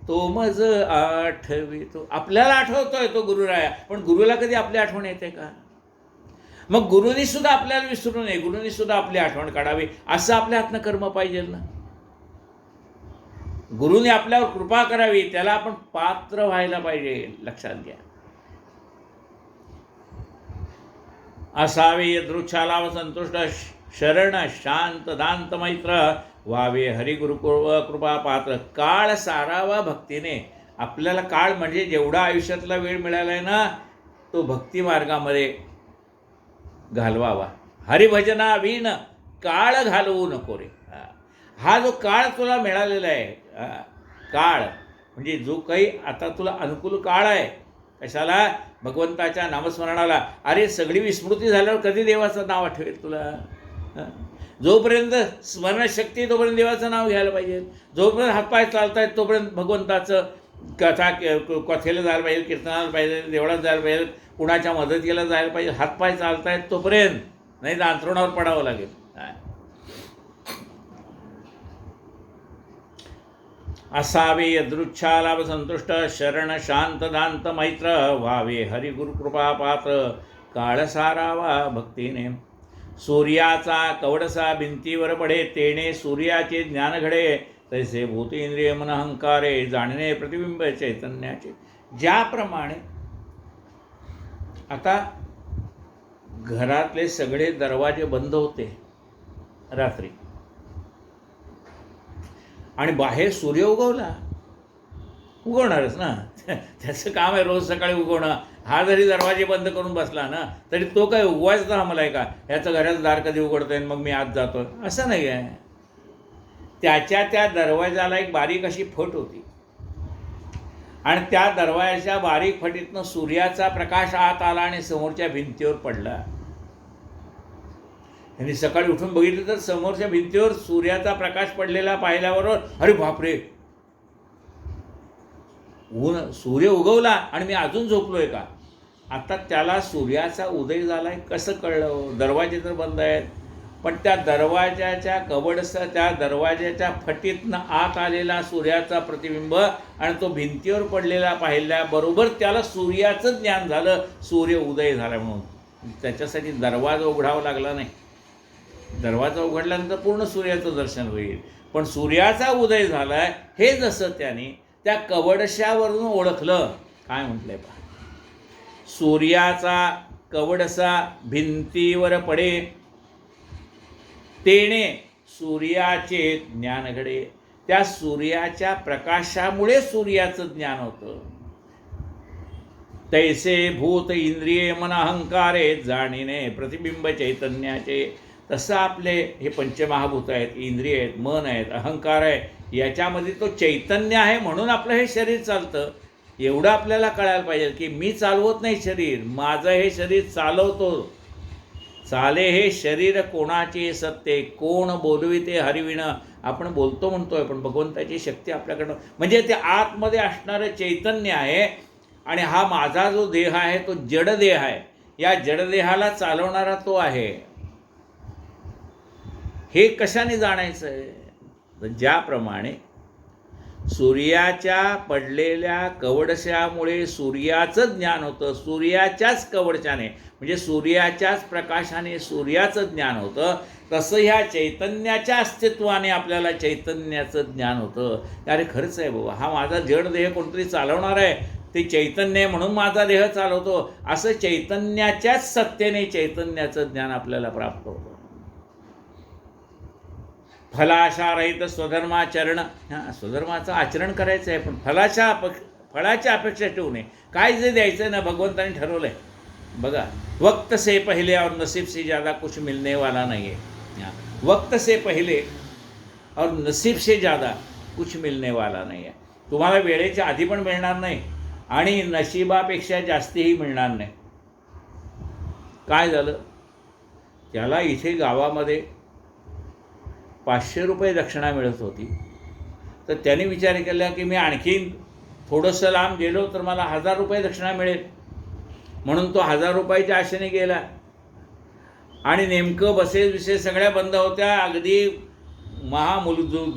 तो मज आठवितो. आपल्याला आठवतोय तो गुरुराया, पण गुरुला कधी आपली आठवण येते का. मग गुरुनी सुद्धा आपल्याला विसरू नये, गुरुनी सुद्धा आपली आठवण काढावी, असं आपल्या हातनं कर्म पाहिजे ना. गुरुने आपल्यावर कृपा करावी, त्याला आपण पात्र व्हायला पाहिजे. लक्षात घ्या. असावे यदृच्छालाभ संतुष्ट शरण शांत दांत मैत्र व्हावे हरिगुरु कृपा पात्र. काळ सारावा भक्तीने. आपल्याला काळ म्हणजे जेवढा आयुष्यातला वेळ मिळाला आहे ना, तो भक्ती मार्गामध्ये घालवावा. हरिभजना विण काळ घालवू नको रे. हा जो काळ तुला मिळालेला आहे, काळ म्हणजे जो काही आता तुला अनुकूल काळ आहे, कशाला? भगवंताच्या नामस्मरणाला. अरे सगळी विस्मृती झाल्यावर कधी देवाचं नाव आठवेल तुला? जोपर्यंत स्मरणशक्ती तोपर्यंत देवाचं नाव घ्यायला पाहिजे. जोपर्यंत हातपाय चालतायत तोपर्यंत भगवंताचं कथेला जायला पाहिजे, कीर्तनाला पाहिजे, देवळात जायला पाहिजे, कुणाच्या मदतीला जायला पाहिजे. हातपाय चालतायत तोपर्यंत, नाही तर अंथरुणावर पडावं लागेल. असावे यदृच्छालाभ संतुष्ट शरण शांत दांत मैत्र व्हावे हरिगुरु कृपा पात्र. काळ सारावा भक्तीने. सूर्याचा कवडसा भिंतीवर पडे तेणे सूर्याचे ज्ञान घडे. तैसे भूत इंद्रिय मन अहंकारे जाणणे प्रतिबिंब चैतन्याचे. ज्याप्रमाणे आता घरातले सगळे दरवाजे बंद होते रात्री आणि बाहेर सूर्य उगवणारच ना. त्याचं काम आहे रोज सकाळी उगवणं. हा जरी दरवाजे बंद करून बसला ना तरी तो काय उगवायचं तर आम्हाला आहे का? याचं घराचं दार कधी उघडतंय मग मी आत जातो, असं नाही आहे. त्याच्या त्या दरवाजाला एक बारीक अशी फट होती आणि त्या दरवाजाच्या बारीक फटीतनं सूर्याचा प्रकाश आत आला आणि समोरच्या भिंतीवर पडला. त्यांनी सकाळी उठून बघितलं तर समोरच्या भिंतीवर सूर्याचा प्रकाश पडलेला पाहिल्याबरोबर अरे बापरे, सूर्य उगवला आणि मी अजून झोपलोय का? आता त्याला सूर्याचा उदय झालाय कसं कळलं? दरवाजे तर बंद आहेत, पण त्या दरवाजाच्या कवडसा त्या दरवाजाच्या फटीतनं आत आलेला सूर्याचा प्रतिबिंब आणि तो भिंतीवर पडलेला पाहिल्याबरोबर त्याला सूर्याचं ज्ञान झालं, सूर्य उदय झाला म्हणून. त्याच्यासाठी दरवाजा उघडावा लागला नाही. दरवाजा उघडल्यानंतर पूर्ण सूर्याचं दर्शन होईल. पण सूर्याचा उदय झालाय हे जसं त्याने त्या कवडशावरून ओळखलं. काय म्हटलंय पहा, सूर्याचा कवडसा भिंतीवर पडे तेणे सूर्याचे ज्ञान घडे. त्या सूर्याच्या प्रकाशामुळे सूर्याचं ज्ञान होतं. तैसे भूत इंद्रिय मन अहंकारे जाणीने प्रतिबिंब चैतन्याचे. तसं आपले हे पंचमहाभूत आहेत, इंद्रिय आहेत, मन आहेत, अहंकार आहे, याच्यामध्ये तो चैतन्य आहे म्हणून आपलं हे शरीर चालतं. एवढं आपल्याला कळायला पाहिजे की मी चालवत नाही शरीर, माझं हे शरीर चालवतो. चाले हे शरीर कोणाचे सत्य, कोण बोलविते हरिविण. आपण बोलतो म्हणतोय पण भगवंताची शक्ती आपल्याकडं, म्हणजे ते आतमध्ये असणारं चैतन्य आहे. आणि हा माझा जो देह आहे तो जडदेह आहे. या जडदेहाला चालवणारा तो आहे. हे कशाने जाणायचं आहे? तर ज्याप्रमाणे सूर्याच्या पडलेल्या कवडशामुळे सूर्याचं ज्ञान होतं, सूर्याच्याच कवडशाने म्हणजे सूर्याच्याच प्रकाशाने सूर्याचं ज्ञान होतं, तसं ह्या चैतन्याच्या अस्तित्वाने आपल्याला चैतन्याचं ज्ञान होतं. अरे खरंच आहे बाबा, हा माझा जड देह कोणतरी चालवणार आहे, ते चैतन्य आहे म्हणून माझा देह चालवतो. असं चैतन्याच्याच सत्तेने चैतन्याचं ज्ञान आपल्याला प्राप्त होतं. फलाशारहित स्वधर्माचरण. स्वधर्माचं आचरण करायचं आहे पण फळाची अपेक्षा ठेवू नये. काय जे द्यायचं ना भगवंताने ठरवलं आहे. बघा, वक्त से पहले और नसीब से ज़्यादा कुछ मिलने वाला नहीं है. वक्त से पहले और नसीब से ज़्यादा कुछ मिलने वाला नहीं है. तुम्हाला वेळेच्या आधी पण मिळणार नाही आणि नशिबापेक्षा जास्तीही मिळणार नाही. काय झालं, त्याला इथे गावामध्ये 500 रुपये दक्षिणा मिळत होती, तर त्याने विचार केला की मी आणखीन थोडंसं लांब गेलो तर मला 1000 रुपये दक्षिणा मिळेल. म्हणून तो 1000 रुपयाच्या आशेने गेला आणि नेमकं बसेस विसेस सगळ्या बंद होत्या. अगदी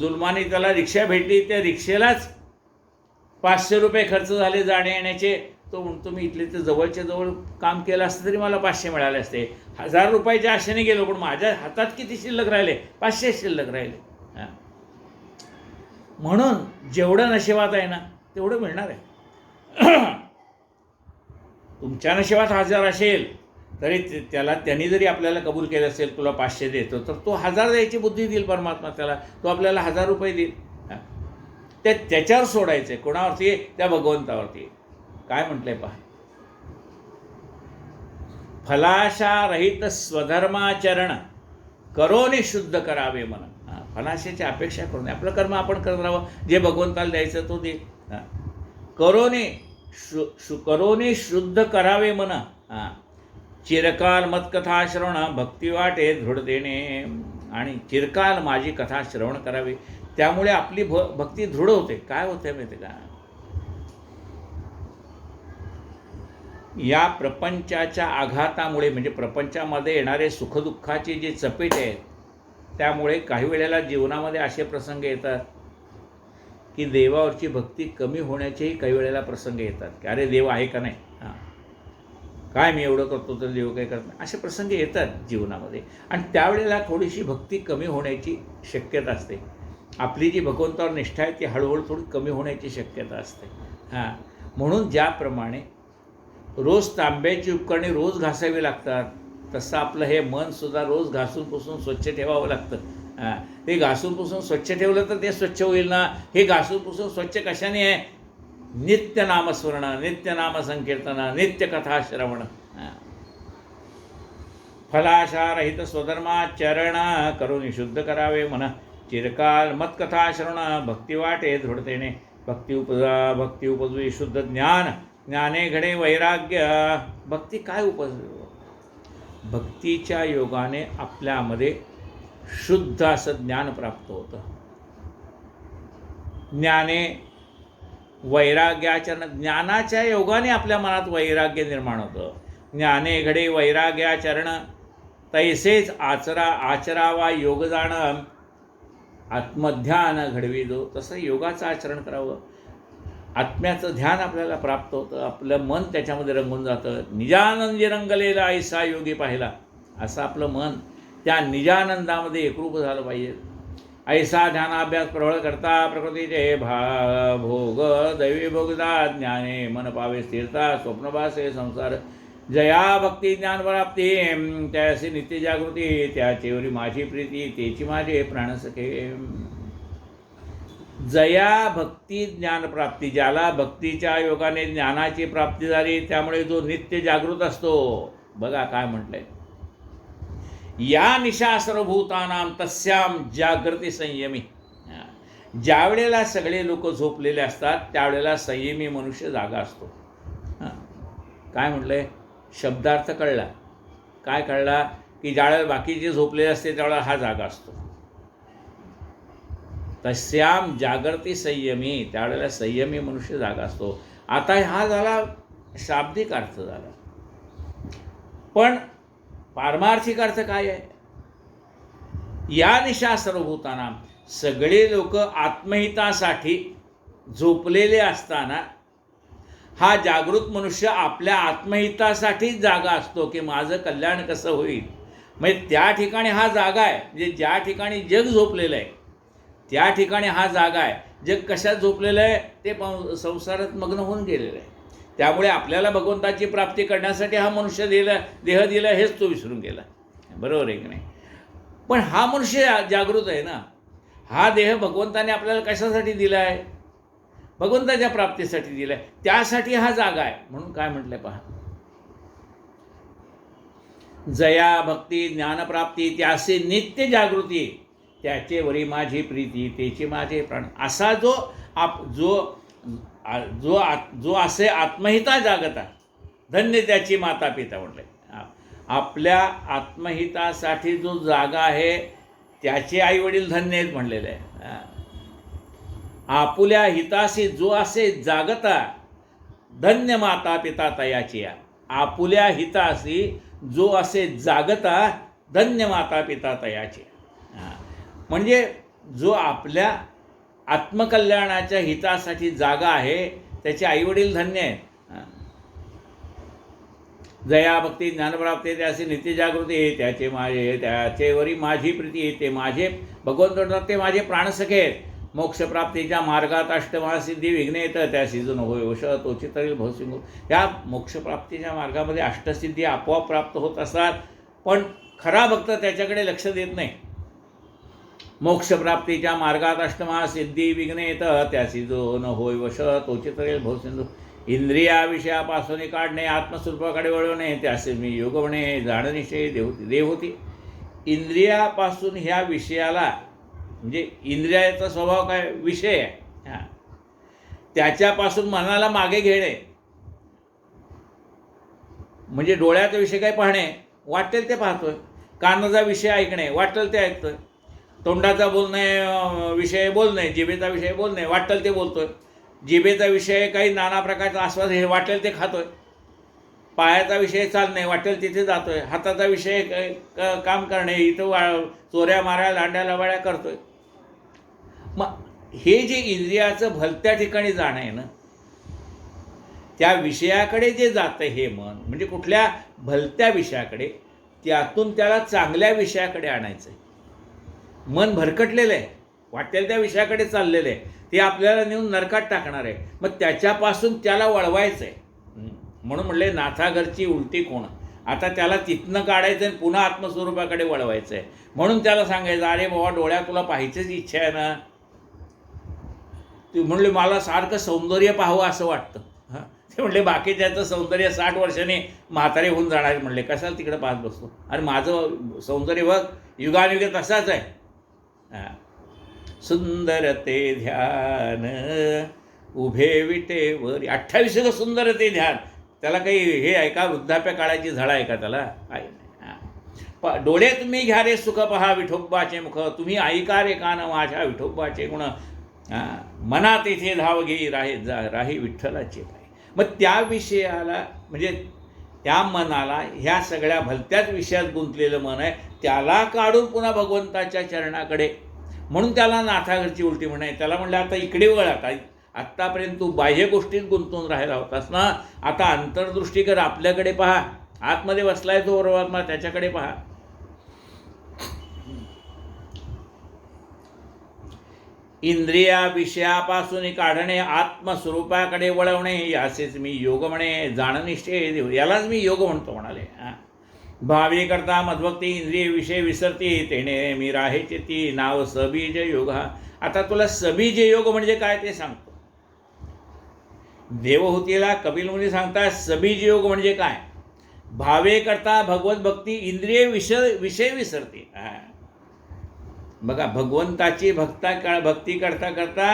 जुलमाने त्याला रिक्षा भेटली. त्या रिक्षेलाच 500 रुपये खर्च झाले जाणे येण्याचे. तो तो म्हणतो मी इथले ते जवळच्या जवळ काम केलं असतं तरी मला 500 मिळाले असते. 1000 रुपयाच्या आशेने गेलो, पण माझ्या हातात किती शिल्लक राहिले? 500 शिल्लक राहिले. म्हणून जेवढं नशिबात आहे ना तेवढं मिळणार आहे. तुमच्या नशिबात 1000 असेल तरी त्यांनी जरी आपल्याला कबूल केलं असेल तुला 500 देतो, तर तो 1000 द्यायची बुद्धी देईल परमात्मा त्याला. तो आपल्याला 1000 रुपये देईल. ते त्याच्यावर सोडायचं आहे. कोणावरती? त्या भगवंतावरती. काय म्हटलंय पहा, फलाशा रहित स्वधर्माचरण करोनी शुद्ध करावे मन. फलाशेची अपेक्षा करू नये. आपलं कर्म आपण करत राहावं. जे भगवंताला द्यायचं तो दे. करोनी शुद्ध करावे मन. चिरकाल मत्कथा श्रवण भक्ती वाटे दृढ देणे. आणि चिरकाल माझी कथा श्रवण करावी, त्यामुळे आपली भक्ती दृढ होते. काय होते माहिती का, या प्रपंचाच्या आघातामुळे, म्हणजे प्रपंचामध्ये येणारे सुखदुःखाची जी चपेट आहे, त्यामुळे काही वेळेला जीवनामध्ये असे प्रसंग येतात की देवावरची भक्ती कमी होण्याचेही काही वेळेला प्रसंग येतात की अरे देव आहे का नाही, काय मी एवढं करतो तर देव काही करत नाही, असे प्रसंग येतात जीवनामध्ये. आणि त्यावेळेला थोडीशी भक्ती कमी होण्याची शक्यता असते. आपली जी भगवंतावर निष्ठा आहे ती हळूहळू थोडी कमी होण्याची शक्यता असते. म्हणून ज्याप्रमाणे रोज तांब्याची उपकरणे रोज घासावी लागतात, तसं आपलं हे मनसुद्धा रोज घासून पुसून स्वच्छ ठेवावं लागतं. ते घासून पुसून स्वच्छ ठेवलं तर ते स्वच्छ होईल ना. हे घासून पुसून स्वच्छ कशाने आहे? नित्य नामस्मरण, नित्य नामसंकीर्तन, नित्य कथा श्रवण. फलाशा रहित स्वधर्माचरण करून शुद्ध करावे मन. चिरकाल मत्कथा श्रवण भक्ती वाटे दृढतेने. भक्ती उपजवी शुद्ध ज्ञान. ज्ञाने घडे वैराग्य. भक्ती काय भक्तीच्या योगाने आपल्यामध्ये शुद्ध असं ज्ञान प्राप्त होतं. ज्ञाने वैराग्याचरण. ज्ञानाच्या योगाने आपल्या मनात वैराग्य निर्माण होतं. ज्ञाने घडे वैराग्याचरण तैसेच आचरावा योग जाण. आत्मध्यान घडविलो. तसं योगाचं आचरण करावं. आत्म्याचं ध्यान आपल्याला प्राप्त होतं. आपलं मन त्याच्यामध्ये रंगून जातं. निजानंदी रंगलेला ऐसा योगी पाहिला. असं आपलं मन त्या निजानंदामध्ये एकरूप झालं पाहिजे. ऐसा ध्यानाभ्यास प्रबळ करता प्रकृतीचे भोग दैवी भोगदा. ज्ञाने मन पावे स्थिरता. स्वप्नभासे संसार. जया भक्ती ज्ञानप्राप्ती. त्याची नित्य जागृती. त्याचेवरी माझी प्रीती. तेची माझे प्राणसखे. जया भक्ती ज्ञानप्राप्ती. ज्याला भक्तीच्या योगाने ज्ञानाची प्राप्ती झाली त्यामुळे जो नित्य जागृत असतो. बघा काय म्हटलंय, या निशा सर्वभूतानां तस्याम जागृती संयमी. ज्यावेळेला सगळे लोक झोपलेले असतात त्यावेळेला संयमी मनुष्य जागा असतो. काय म्हटलंय, शब्दार्थ कळला. काय कळला की ज्यावेळेला बाकीचे झोपलेले असते त्यावेळेला हा जागा असतो. तस्याम जागृती संयमी. त्यावेळेला संयमी मनुष्य जागा असतो. आता हा झाला शाब्दिक अर्थ झाला, पण पारमार्थिक अर्थ काय आहे? या निशा सर्वभूतानां. सगळे लोक आत्महितासाठी झोपलेले असताना हा जागृत मनुष्य आपल्या आत्महितासाठी जागा असतो की माझं कल्याण कसं होईल. म्हणजे त्या ठिकाणी हा जागा आहे. म्हणजे ज्या ठिकाणी जग झोपलेलं आहे त्या ठिकाणी हा जागा आहे. जग कशात झोपलेलं आहे? ते संसारात मग्न होऊन गेलेलं आहे. त्यामुळे आपल्याला भगवंताची प्राप्ती करण्यासाठी हा मनुष्य देह दिला हेच तो विसरून गेला. बरोबर आहे की नाही? पण हा मनुष्य जागृत आहे ना. हा देह भगवंताने आपल्याला कशासाठी दिला आहे? भगवंताच्या प्राप्तीसाठी दिला आहे. त्यासाठी हा जागा आहे. म्हणून काय म्हटलंय पहा, जया भक्ती ज्ञानप्राप्ती त्याचे नित्य जागृती. त्याचे वरी माझी प्रीती. त्याची माझे प्राण. असा जो असे आत्महिता जागता धन्य त्याची माता पिता म्हटले. आपल्या आत्महितासाठी जो जागा आहे त्याचे आई वडील धन्य आहेत म्हणलेले आहे. आपुल्या हिताशी जो असे जागता धन्य माता पिता तयाची. आपुल्या हिताशी जो असे जागता धन्य माता पिता तयाची. म्हणजे जो आपल्या आत्मकल्याणाच्या हितासाठी जागा आहे त्याचे आईवडील धन्य आहेत. जया भक्ती ज्ञानप्राप्ती त्याचे नित्यजागृती त्याचे माझे त्याचेवरी माझी प्रीती ते माझे भगवंत ते माझे प्राणसखे मोक्षप्राप्तीच्या मार्गात अष्टमहासिद्धी विघ्न येतं त्या सिजून होय वश तोची तरील भवसिंगू. या मोक्षप्राप्तीच्या मार्गामध्ये अष्टसिद्धी आपोआप प्राप्त होत असतात, पण खरा भक्त त्याच्याकडे लक्ष देत नाही. मोक्षप्राप्तीच्या मार्गात अष्टमहासिद्धी विघ्न येतं त्यासी जो न होय वश तोची तरेल भवसिंधू. इंद्रिया विषयापासून काढणे आत्मस्वरूपाकडे वळवणे त्याचे मी योग म्हणे जाणनिश्चय देव होती. इंद्रियापासून ह्या विषयाला म्हणजे इंद्रियाचा स्वभाव काय विषय आहे, हां, त्याच्यापासून मनाला मागे घेणे म्हणजे डोळ्याचा विषय काय पाहणे वाटेल ते पाहतोय, कानाचा विषय ऐकणे वाटेल ते ऐकतोय, तोंडाचा बोलणे विषय बोलणे, जिभेचा विषय बोलणे वाटेल ते बोलतोय, जिभेचा विषय काही नाना प्रकारचा आस्वाद हे वाटेल ते खातोय, पायाचा विषय चालणे वाटेल तिथे जातोय, हाताचा विषय काम करणे इथं चोऱ्या माऱ्या लांड्या लवाड्या करतोय. मग हे जे इंद्रियाचं भलत्या ठिकाणी जाणं आहे ना, त्या विषयाकडे जे जातं हे मन म्हणजे कुठल्या भलत्या विषयाकडे, त्यातून त्याला चांगल्या विषयाकडे आणायचं आहे. मन भरकटलेलं आहे, वाटेल त्या विषयाकडे चाललेलं आहे, ते आपल्याला नेऊन नरकात टाकणार आहे. मग त्याच्यापासून त्याला वळवायचं आहे. म्हणून म्हणले नाथा घरची उलटी कोण. आता त्याला तिथनं काढायचं आणि पुन्हा आत्मस्वरूपाकडे वळवायचं आहे. म्हणून त्याला सांगायचं अरे बाबा डोळ्या तुला पाहायचीच इच्छा आहे ना, तू म्हणले मला सारखं सौंदर्य पाहावं असं वाटतं. हां, ते म्हणले बाकीच्याचं सौंदर्य 60 वर्षांनी म्हातारे होऊन जाणार. म्हणले कशाला तिकडे पाहत बसतो, अरे माझं सौंदर्य बघ युगानुगे तसाच आहे. हां, सुंदर ते ध्यान उभे विटेवर 28 सुंदर ते ध्यान. त्याला काही हे आहे का, वृद्धाप्य काळाची झळा आहे का त्याला, काही नाही. डोळे तुम्ही घ्या रे सुख पहा विठोबाचे मुख, तुम्ही ऐका रे कान माझ्या विठोबाचे गुण, मना तेथे धाव घेई राही विठ्ठलाचे पाय. मग त्या विषयाला म्हणजे त्या मनाला ह्या सगळ्या भलत्याच विषयात गुंतलेलं मन आहे, त्याला काढून पुन्हा भगवंताच्या चरणाकडे. म्हणून त्याला नाथाघरची उलटी म्हणाय. त्याला म्हणलं आता इकडे वळ, आत्तापर्यंत तू बाह्य गोष्टीत गुंतून राहिला होतास ना, आता अंतर्दृष्टी कर, आपल्याकडे पहा. आतमध्ये बसलाय तो परमात्मा, त्याच्याकडे पहा. इंद्रिया विषयापासून काढणे आत्मस्वरूपाकडे वळवणे याचेच मी योग म्हणे जाणनिश्चय देव. यालाच मी योग म्हणतो म्हणाले. भावी करता मद्भक्ती इंद्रिय विषय विसरती तेणे मी राहायचे ती नाव सबीज योग. आता तुला सबीज योग म्हणजे काय ते सांगतो. देवहूतीला कपिल मुनी सांगतात सबीज योग म्हणजे काय. भावे करता भगवत भक्ती इंद्रिय विषय विसरते. बघा भगवंताची भक्ती करता करता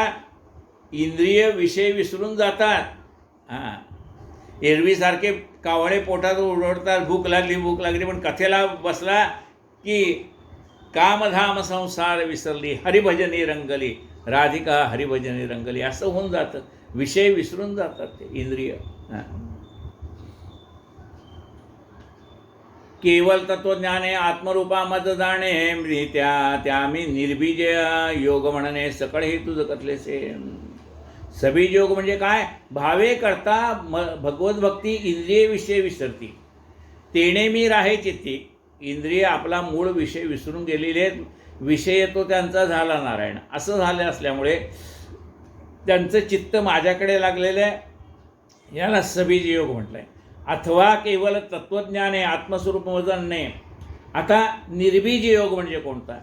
इंद्रिय विषय विसरून जातात. हां, एरवीसारखे कावळे पोटात ओरडतात, भूक लागली, पण कथेला बसला की कामधाम संसार विसरली हरिभजनी रंगली राधिका हरिभजनी रंगली असं होऊन जातं. विषय विसरून जातात ते इंद्रिय. केवळ तत्वज्ञाने आत्मरूपा मज जाणे त्या मी निर्बीज योग म्हणणे सकळ हे तुझ कथलेसे. सबीज योग म्हणजे काय. भावे करता भगवत भक्ती इंद्रिय विषय विसरती तेणे मी राहे चित्ती. इंद्रिय आपला मूळ विषय विसरून गेलेले, विषय तो त्यांचा झाला नारायण असं झालं असल्यामुळे त्यांचं चित्त माझ्याकडे लागलेलं आहे. याला सबीज योग म्हटलं आहे. अथवा केवळ तत्वज्ञाने आत्मस्वरूप जाणणे. आता निर्बीज योग म्हणजे कोणता.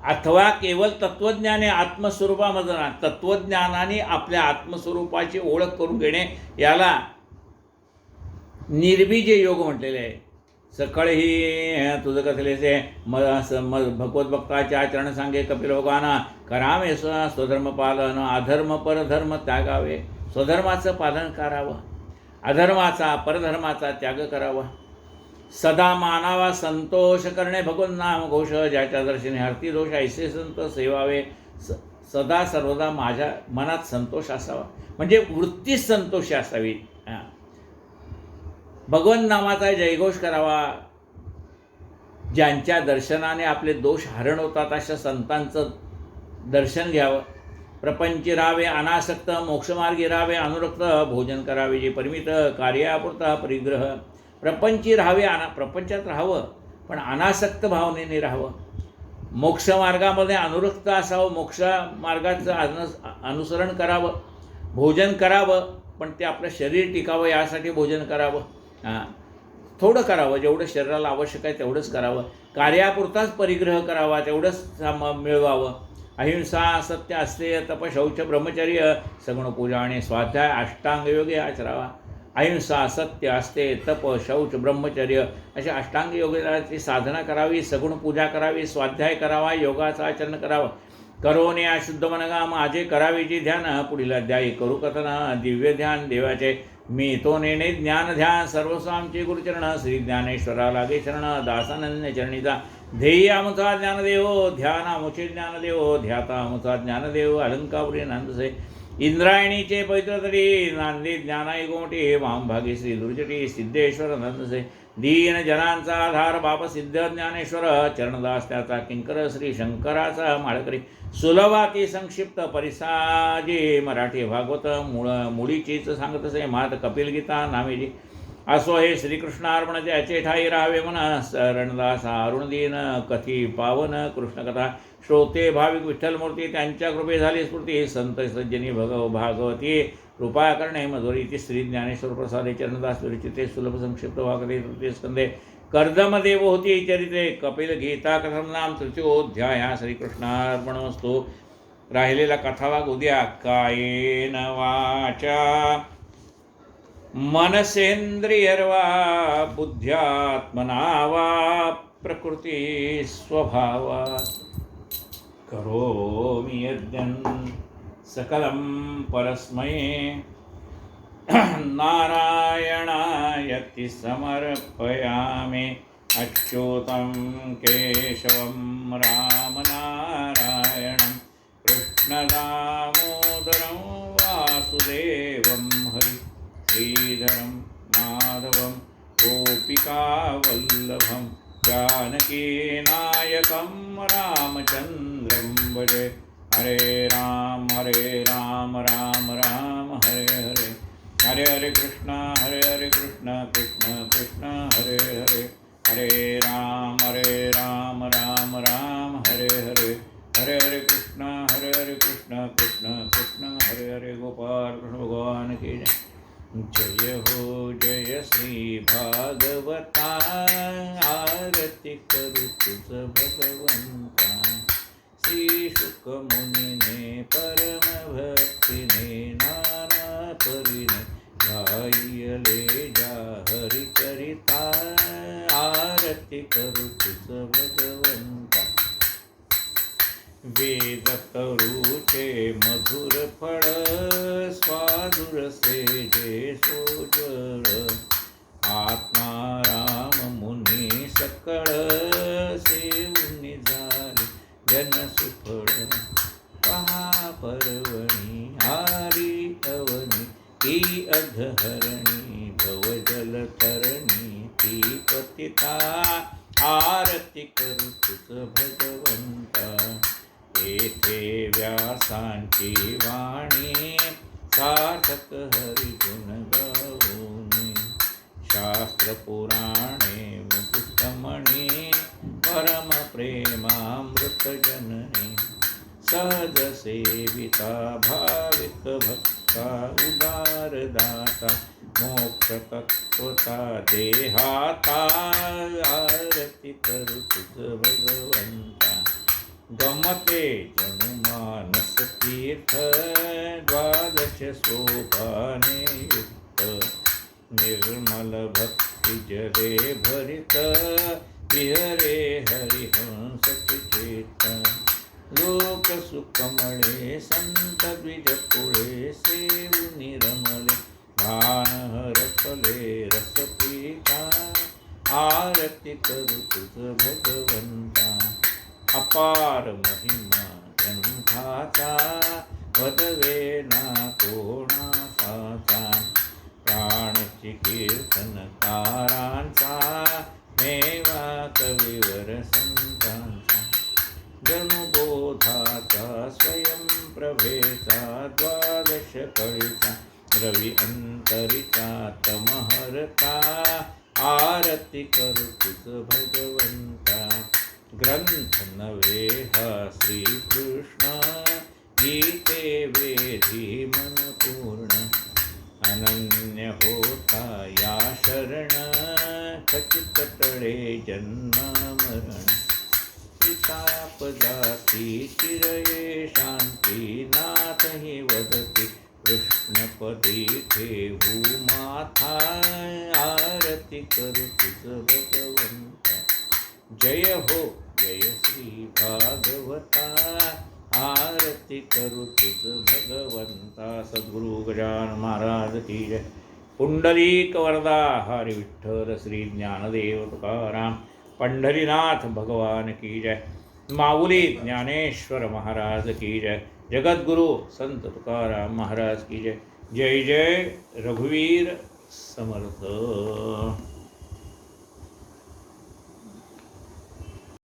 अथवा केवळ तत्वज्ञाने आत्मस्वरूपामध्ये तत्वज्ञानाने आपल्या आत्मस्वरूपाची ओळख करून घेणे याला निर्बीज योग म्हटलेले आहे. सकळही तुझं कथलेसे भगवत भक्ताच्या आचरण सांगे कपिल भगवाना करावे स्वधर्म पालन अधर्म परधर्म त्यागावे. स्वधर्माचं पालन करावं, अधर्माचा परधर्माचा त्याग करावा. सदा मानावा संतोष करणे भगवत नाम घोष ज्याच्या दर्शने हरती दोष ऐसे संत सेवावे. सदा सर्वदा माझ्या मनात संतोष असावा म्हणजे वृत्तीच संतोषी असावी. भगवंत नामाचा जयघोष करावा. ज्यांच्या दर्शनाने आपले दोष हरण होतात अशा संतांचं दर्शन घ्यावं. प्रपंची राहावे अनासक्त मोक्षमार्गी राहावे अनुरक्त भोजन करावे जे परिमित कार्यापुरता परिग्रह. प्रपंची राहावे, प्रपंचात राहावं पण अनासक्त भावनेने राहावं. मोक्ष मार्गामध्ये अनुरक्त असावं, मोक्ष मार्गाचं अनुसरण करावं, भोजन करावं पण ते आपलं शरीर टिकावं यासाठी भोजन करावं. थोडं करावं, जेवढं शरीराला आवश्यक आहे तेवढंच करावं. कार्यापुरताच परिग्रह करावा, तेवढंच मिळवावं. अहिंसा, सत्य, अस्तेय, तप, शौच, ब्रह्मचर्य, सगुण पूजा आणि स्वाध्याय अष्टांग योगे आचरावा. अहिंसा, सत्य, अस्तेय, तप, शौच, ब्रह्मचर्य अशा अष्टांग योगाची साधना करावी, सगुण पूजा करावी, स्वाध्याय करावा, योगाचं आचरण करावं. करोने अशुद्ध मनगा माझे करावे जी ध्यान, पुढील अध्यायी करू कथन दिव्य ध्यान देवाचे. मी तो नेणे ज्ञान ध्यान सर्वस्वामचे गुरुचरण, श्री ज्ञानेश्वरा लागे शरण, दासानन्य चरणीचा. ध्येय आमचा ज्ञानदेव, ध्यान आमचे ज्ञानदेव, ध्याता आमचा ज्ञानदेव, अलंकापुरी नांदसे. इंद्रायणीचे पवित्र तरी नांदी ज्ञानाई गोमटी, वामभागी श्री दुर्जटी सिद्धेश्वर नंदसे. दीन जनांचा आधार बाप सिद्ध ज्ञानेश्वर, चरणदास त्याचा किंकर श्री शंकराचा माळकरी. सुलभाती संक्षिप्त परिसाजे, मराठी भागवत मुळीचीच सांगत असे, मात कपिल गीता नामेजी. असो हे श्रीकृष्णार्पण त्याचे ठाई राहावे मन, रणदास अरुण दीन कथी पावन कृष्णकथा. श्रोते भाविक विठ्ठलमूर्ती त्यांच्या कृपे झाली स्फूर्ती, संत सज्जनी भागवती कृपा करणे मधुरी. ती श्री ज्ञानेश्वर प्रसादे चरणदास विरचिते, सुलभ संक्षिप्त वाकते तृतीय स्कंदे. कर्दमदेव होती चरित्रे, कपिल गीता कथम नाम तृतीयोध्याय. श्रीकृष्णार्पणमस्तु. राहिलेला कथाभाग उद्या. कायेन वाचा मनसेंद्रियर्वा बुद्ध्यात्मना वा प्रकृती स्वभावात् करोमि यज्ञं सकलं परस्मै नारायणायति समर्पयामि. अच्युतं केशवं रामनारायणं कृष्णदामोदरं वासुदेवं हरि श्रीधरं माधवं गोपिकावल्लभं जानकीनायकं रामचन्द्रं भजे. हरे राम राम राम हरे हरे, हरे हरे कृष्ण कृष्ण कृष्ण हरे हरे. हरे राम राम राम हरे हरे, हरे हरे कृष्ण कृष्ण कृष्ण हरे हरे. गोपाल कृष्ण भगवान की जय. जय हो जय श्री भागवता, आरती करू तुझ भगवंता. श्री शुक मुनीने परम भक्तीने नाना परीने गायले जा हरि चरिता. आरती करू तुझ भगवंता. वेद तरुचे मधुर फळ, स्वादुर सेजे सोजळ. आत्माराम मुनी सकळ, सेवुनी झाली जनसुफळ. पहा पर्वणी आरी अवनी, ती अधहरणी भवजल तरणी ती पतिता. आरती करू तुझ भगवंता. येथे व्यासांची वाणी, सार्थक हरिगुण गाऊनी. शास्त्र पुराणे मुकुटमणी, परम प्रेमामृत जननी. सहज सेविता भाविक भक्ता, उदार दाता मोक्ष तत्वता देहाता. आरती करू तुझ भगवंता. गमते जनु मानस तीर्थ, द्वादश शोभाने युक्त. निर्मल भक्ति जले भरित, विहरे हरिहंस चित्त. लोक सुखमळे संत द्विज कुळे, सेवुनी रमले भान हरपले रस पीता. आरती करू तुझ भगवंता. अपार महिमा ग्रंथाचा, वदवे ना कोणाचा. प्राणची कीर्तनकारांचा, मेवा कविवर संतांचा. जनुबोधाचा स्वयंप्रभेचा, द्वादश कळीचा रवी अंतरिचा तमहरता. आरती करू तुझ भगवंता. ग्रंथ नव्हे हा श्रीकृष्ण, गीते वेधी मन पूर्ण. अनन्य होता या शरण, खचित टळे जन्म मरण. ताप जाती चिरये शांती, नाथ हि वदती कृष्णपदी ठेवू माथा. आरती करू तुझ भगवंता. जय हो जय श्री भागवता. आरती करू तुझ भगवंता. सद्गुरु गजानन महाराज की जय. पुंडलिक वरदा हरी विठ्ठल श्री ज्ञानदेव तुकाराम पंढरीनाथ भगवान की जय. माऊली ज्ञानेश्वर महाराज की जय. जगद्गुरु संत तुकाराम महाराज की जय. जय जय रघुवीर समर्थ.